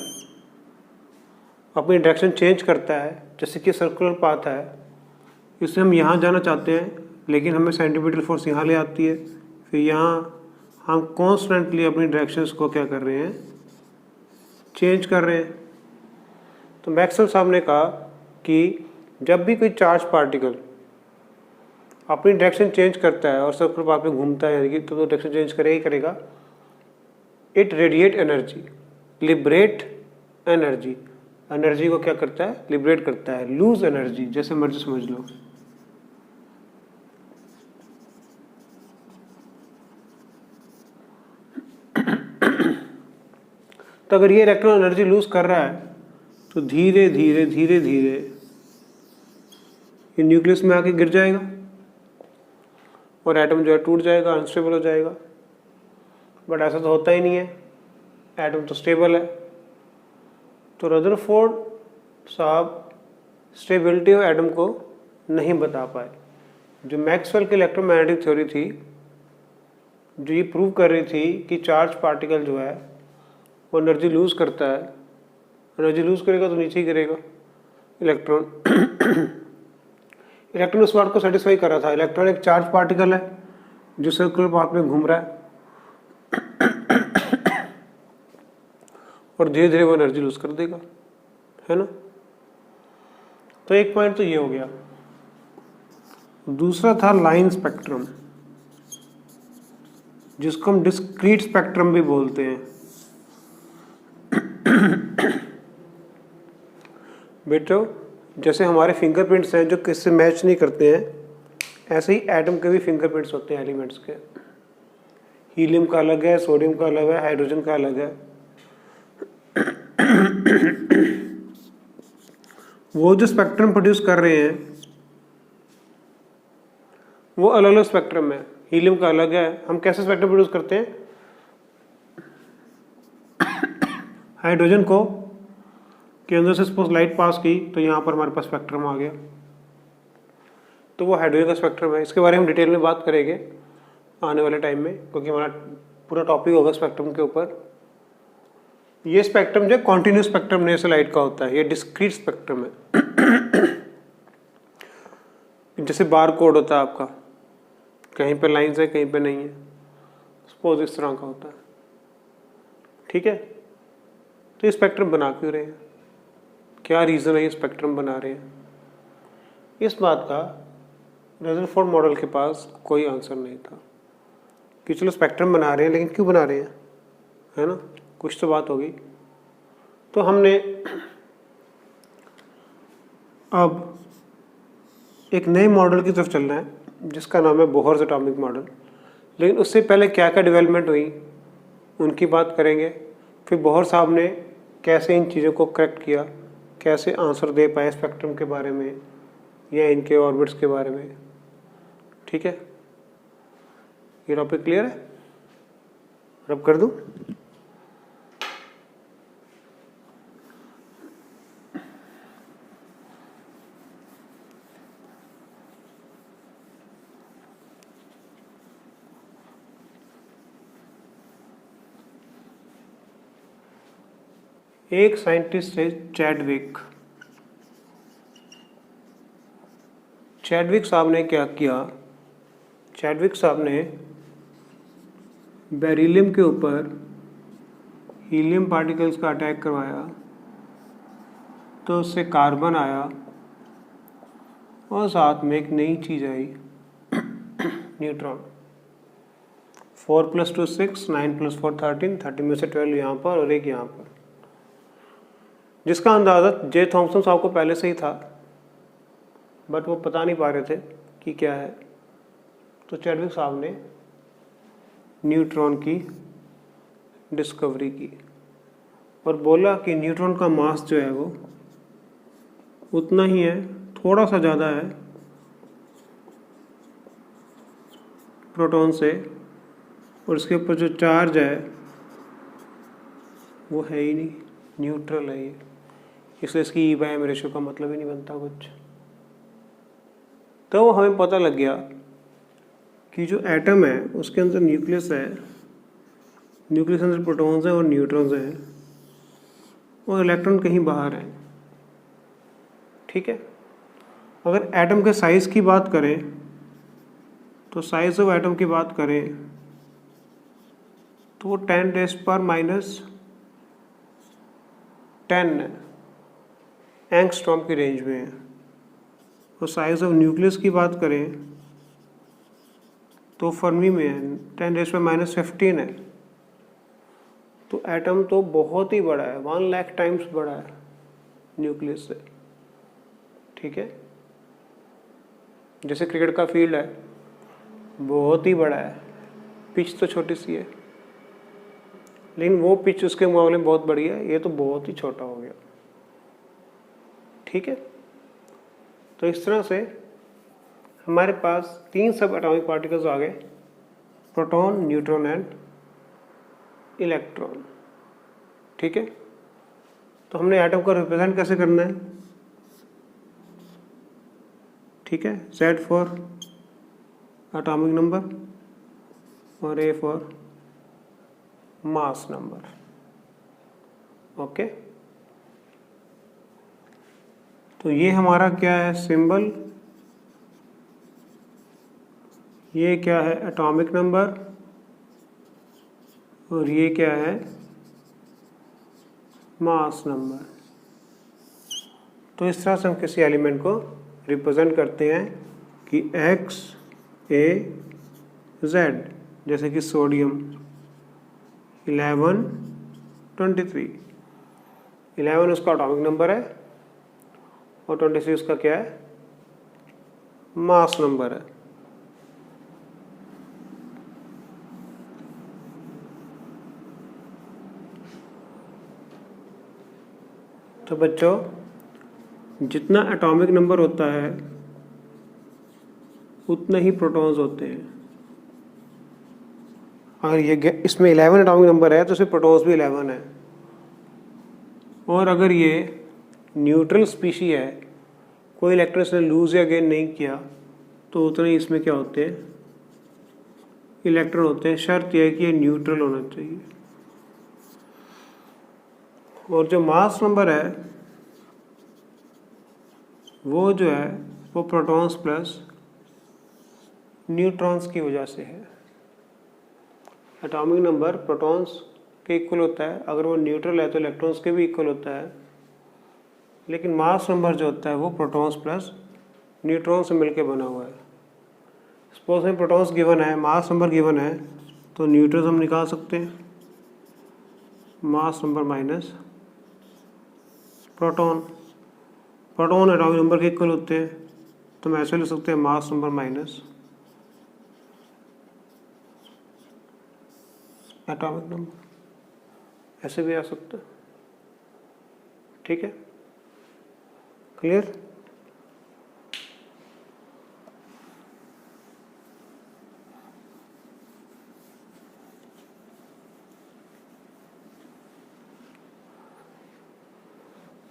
अपनी डायरेक्शन चेंज करता है, जैसे कि सर्कुलर पाथ है, इससे हम यहाँ जाना चाहते हैं लेकिन हमें सेंट्रीपिटल फोर्स यहाँ ले आती है, फिर यहाँ हम कॉन्स्टेंटली अपनी डायरेक्शंस को क्या कर रहे हैं, चेंज कर रहे हैं। तो मैक्सवेल साहब ने कहा कि जब भी कोई चार्ज पार्टिकल अपनी डायरेक्शन चेंज करता है और सर्कुलर पाथ में घूमता है, यानी कि तो डायरेक्शन चेंज करेगा ही करेगा, it radiate energy, liberate energy. Energy को क्या करता है, लिबरेट करता है, लूज एनर्जी, जैसे मर्जी समझ लो। तो अगर ये इलेक्ट्रॉन एनर्जी लूज कर रहा है तो धीरे धीरे धीरे धीरे ये न्यूक्लियस में आके गिर जाएगा और एटम जो है टूट जाएगा, अनस्टेबल हो जाएगा। बट ऐसा तो होता ही नहीं है, एटम तो स्टेबल है। तो रदरफोर्ड साहब स्टेबिलिटी ऑफ एटम को नहीं बता पाए। जो मैक्सवेल की इलेक्ट्रोमैग्नेटिक थ्योरी थी, जो ये प्रूव कर रही थी कि चार्ज पार्टिकल जो है वो एनर्जी लूज करता है, एनर्जी लूज करेगा तो नीचे ही गिरेगा इलेक्ट्रॉन। इलेक्ट्रॉन उस बात को सेटिस्फाई कर रहा था, इलेक्ट्रॉन एक चार्ज पार्टिकल है जो सर्कुलर पाथ में घूम रहा है और धीरे धीरे वो एनर्जी लूज कर देगा, है ना। तो एक पॉइंट तो ये हो गया। दूसरा था लाइन स्पेक्ट्रम, जिसको हम डिस्क्रीट स्पेक्ट्रम भी बोलते हैं। बेटो, जैसे हमारे फिंगरप्रिंट्स हैं जो किससे मैच नहीं करते हैं, ऐसे ही एटम के भी फिंगरप्रिंट्स होते हैं एलिमेंट्स के। हीलियम का अलग है, सोडियम का अलग है, हाइड्रोजन का अलग है। वो जो स्पेक्ट्रम प्रोड्यूस कर रहे हैं वो अलग अलग स्पेक्ट्रम है। हीलियम का अलग है। हम कैसे स्पेक्ट्रम प्रोड्यूस करते हैं, हाइड्रोजन को के अंदर से सपोज लाइट पास की तो यहाँ पर हमारे पास स्पेक्ट्रम आ गया, तो वो हाइड्रोजन का स्पेक्ट्रम है। इसके बारे में हम डिटेल में बात करेंगे आने वाले टाइम में, क्योंकि हमारा पूरा टॉपिक होगा स्पेक्ट्रम के ऊपर। ये स्पेक्ट्रम जो कॉन्टिन्यूस स्पेक्ट्रम नहीं से लाइट का होता है, ये डिस्क्रीट स्पेक्ट्रम है। जैसे बार कोड होता है आपका, कहीं पे लाइंस है कहीं पे नहीं है, सपोज इस तरह का होता है, ठीक है। तो ये स्पेक्ट्रम बना क्यों रहे हैं, क्या रीज़न है ये स्पेक्ट्रम बना रहे हैं, इस बात का रदरफोर्ड मॉडल के पास कोई आंसर नहीं था कि चलो स्पेक्ट्रम बना रहे हैं लेकिन क्यों बना रहे हैं, है ना। कुछ तो बात होगी। तो हमने अब एक नए मॉडल की तरफ चलना है जिसका नाम है बोहर्स एटॉमिक मॉडल। लेकिन उससे पहले क्या क्या डेवलपमेंट हुई उनकी बात करेंगे। फिर बोहर साहब ने कैसे इन चीज़ों को करेक्ट किया, कैसे आंसर दे पाए स्पेक्ट्रम के बारे में या इनके ऑर्बिट्स के बारे में। ठीक है, ये टॉपिक क्लियर है? रब कर दूं? एक साइंटिस्ट है चैडविक। चैडविक साहब ने क्या किया? चैडविक साहब ने बेरिलियम के ऊपर हीलियम पार्टिकल्स का अटैक करवाया तो उससे कार्बन आया और साथ में एक नई चीज़ आई, न्यूट्रॉन। 4 + 2 6, 9 + 4 13, 13 में से 12 यहाँ पर और एक यहाँ पर, जिसका अंदाज़ा जे थॉमसन साहब को पहले से ही था, बट वो बता नहीं पा रहे थे कि क्या है। तो चैडविक साहब ने न्यूट्रॉन की डिस्कवरी की और बोला कि न्यूट्रॉन का मास जो है वो उतना ही है, थोड़ा सा ज़्यादा है प्रोटॉन से, और इसके ऊपर जो चार्ज है वो है ही नहीं, न्यूट्रल है ये, इसलिए इसकी E/m रेशो का मतलब ही नहीं बनता कुछ। तो हमें पता लग गया कि जो एटम है उसके अंदर न्यूक्लियस है, न्यूक्लियस अंदर प्रोटॉन्स हैं और न्यूट्रॉन्स हैं और इलेक्ट्रॉन कहीं बाहर हैं। ठीक है, अगर एटम के साइज़ की बात करें तो साइज ऑफ एटम की बात करें तो वो 10⁻⁻10 एंगस्ट्रॉम की रेंज में है। और साइज ऑफ न्यूक्लियस की बात करें तो फर्मी में है, 10⁻⁻15 है। तो एटम तो बहुत ही बड़ा है, 1 लाख टाइम्स बड़ा है न्यूक्लियस से। ठीक है, जैसे क्रिकेट का फील्ड है, बहुत ही बड़ा है, पिच तो छोटी सी है, लेकिन वो पिच उसके मुकाबले में बहुत बड़ी है, ये तो बहुत ही छोटा हो गया। ठीक है, तो इस तरह से हमारे पास 3 सब एटॉमिक पार्टिकल्स आ गए, प्रोटॉन, न्यूट्रॉन एंड इलेक्ट्रॉन। ठीक है, तो हमने एटम को रिप्रेजेंट कैसे करना है? ठीक है, Z फॉर एटॉमिक नंबर और A for mass number. Okay, तो ये हमारा क्या है? सिंबल। ये क्या है? Atomic number. और ये क्या है? Mass number. तो इस तरह से हम किसी एलिमेंट को रिप्रेजेंट करते हैं कि X A Z, जैसे कि सोडियम 11 23, 11 उसका एटॉमिक नंबर है और 23 उसका क्या है? मास नंबर है। तो बच्चों, जितना एटॉमिक नंबर होता है उतना ही प्रोटॉन्स होते हैं। अगर ये इसमें 11 एटॉमिक नंबर है तो इसमें प्रोटॉन्स भी 11 है। और अगर ये न्यूट्रल स्पीशी है, कोई इलेक्ट्रॉन इसने लूज या गेन नहीं किया, तो उतने ही इसमें क्या होते हैं? इलेक्ट्रॉन होते हैं। शर्त यह है कि ये न्यूट्रल होना चाहिए। और जो मास नंबर है वो जो है वो प्रोटॉन्स प्लस न्यूट्रॉन्स की वजह से है। एटॉमिक नंबर प्रोटॉन्स के इक्वल होता है, अगर वो न्यूट्रल है तो इलेक्ट्रॉन्स के भी इक्वल होता है। लेकिन मास नंबर जो होता है वो प्रोटॉन्स प्लस न्यूट्रॉन से मिलकर बना हुआ है। सपोज में प्रोटॉन्स गिवन है, मास नंबर गिवन है, तो न्यूट्रॉन्स हम निकाल सकते हैं, mass number minus proton. Proton atomic number के इक्वल होते हैं, तो हम ऐसे लिख सकते हैं mass number minus atomic number, ऐसे भी आ सकता है। ठीक है, क्लियर?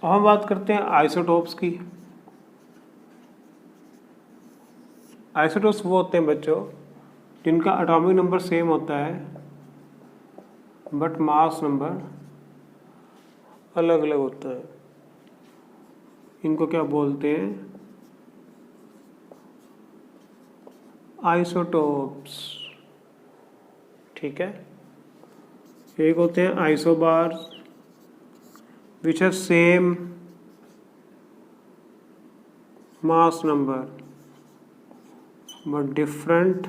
अब हम बात करते हैं आइसोटोप्स की। आइसोटोप्स वो होते हैं बच्चों जिनका एटॉमिक नंबर सेम होता है बट मास नंबर अलग अलग होता है। इनको क्या बोलते हैं? आइसोटोप्स। ठीक है, एक होते हैं isobars which have same mass number but different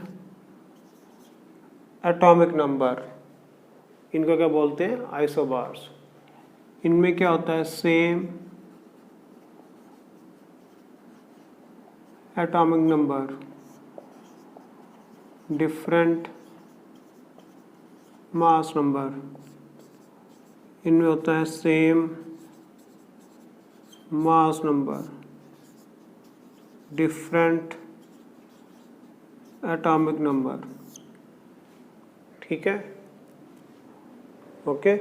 atomic number। इनको क्या बोलते हैं? आइसोबार्स। इनमें क्या होता है? Same atomic number, different mass number. इनमें होता है same mass number, different atomic number. ठीक है, ओके।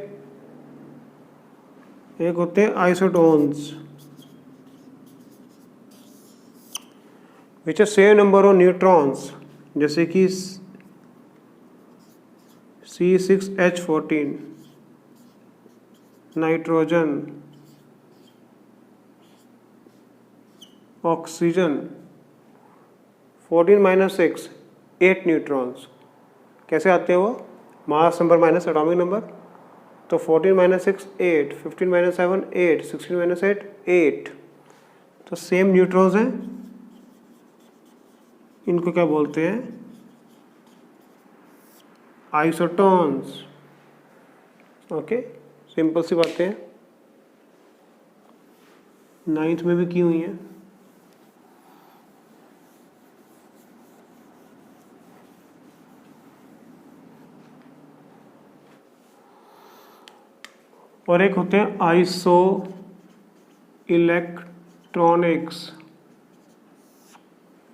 एक होते हैं isotones which are same number of neutrons, जैसे कि C6H14 नाइट्रोजन, ऑक्सीजन। 14-6 8 न्यूट्रॉन्स। कैसे आते हैं वो? Mass number minus atomic number. तो 14-6 8, 15-7 8, 16-8 8। तो सेम न्यूट्रॉन्स हैं, इनको क्या बोलते हैं? आइसोटोन्स। ओके, सिंपल सी बातें हैं, 9th में भी की हुई हैं। और एक होते हैं iso electronics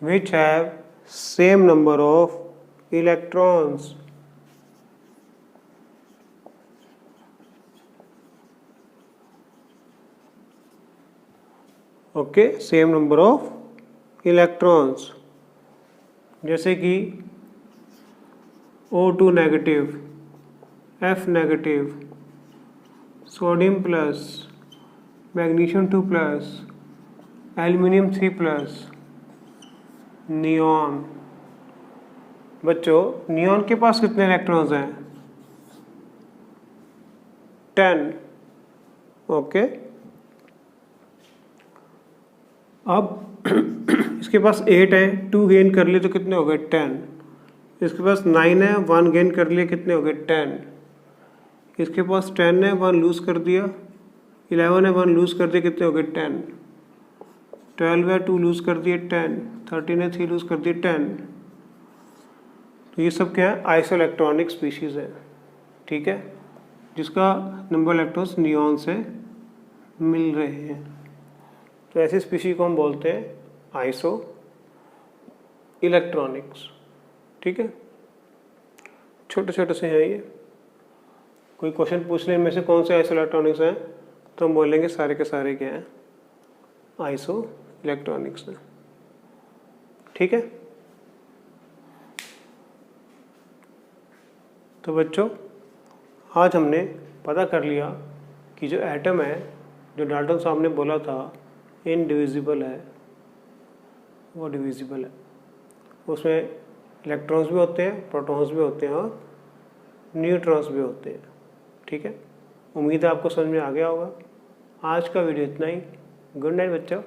which have same number of electrons। Okay, same number of electrons, जैसे कि O2 negative, F negative, sodium plus, magnesium 2 plus, aluminium 3 plus, neon. बच्चों, नियॉन के पास कितने इलेक्ट्रॉन्स हैं? 10। ओके, अब इसके पास 8 है, 2 गेन कर लिए तो कितने हो गए? 10। इसके पास 9 है, 1 गेन कर लिए, कितने हो गए? 10। इसके पास 10 है, 1 लूज कर दिया, 11 है, 1 लूज कर दिया, कितने हो गए? 10। 12 है, 2 लूज कर दिए, 10। 13 है, 3 लूज कर दिए, 10। तो ये सब क्या है? आइसो इलेक्ट्रॉनिक स्पीशीज है। ठीक है, जिसका नंबर इलेक्ट्रॉन्स नियॉन से मिल रहे हैं। तो ऐसी स्पीशीज को हम बोलते हैं आइसो इलेक्ट्रॉनिक्स। ठीक है, छोटे छोटे से हैं ये। कोई क्वेश्चन पूछ ले इनमें से कौन से आइसो इलेक्ट्रॉनिक्स हैं, तो हम बोलेंगे सारे के सारे क्या हैं? आइसो इलेक्ट्रॉनिक्स हैं। ठीक है, तो बच्चों आज हमने पता कर लिया कि जो एटम है, जो डाल्टन साहब ने बोला था इनडिविजिबल है, वो डिविजिबल है। उसमें इलेक्ट्रॉन्स भी होते हैं, प्रोटॉन्स भी होते हैं और न्यूट्रॉन्स भी होते हैं। ठीक है, उम्मीद है आपको समझ में आ गया होगा। आज का वीडियो इतना ही। गुड नाइट बच्चों।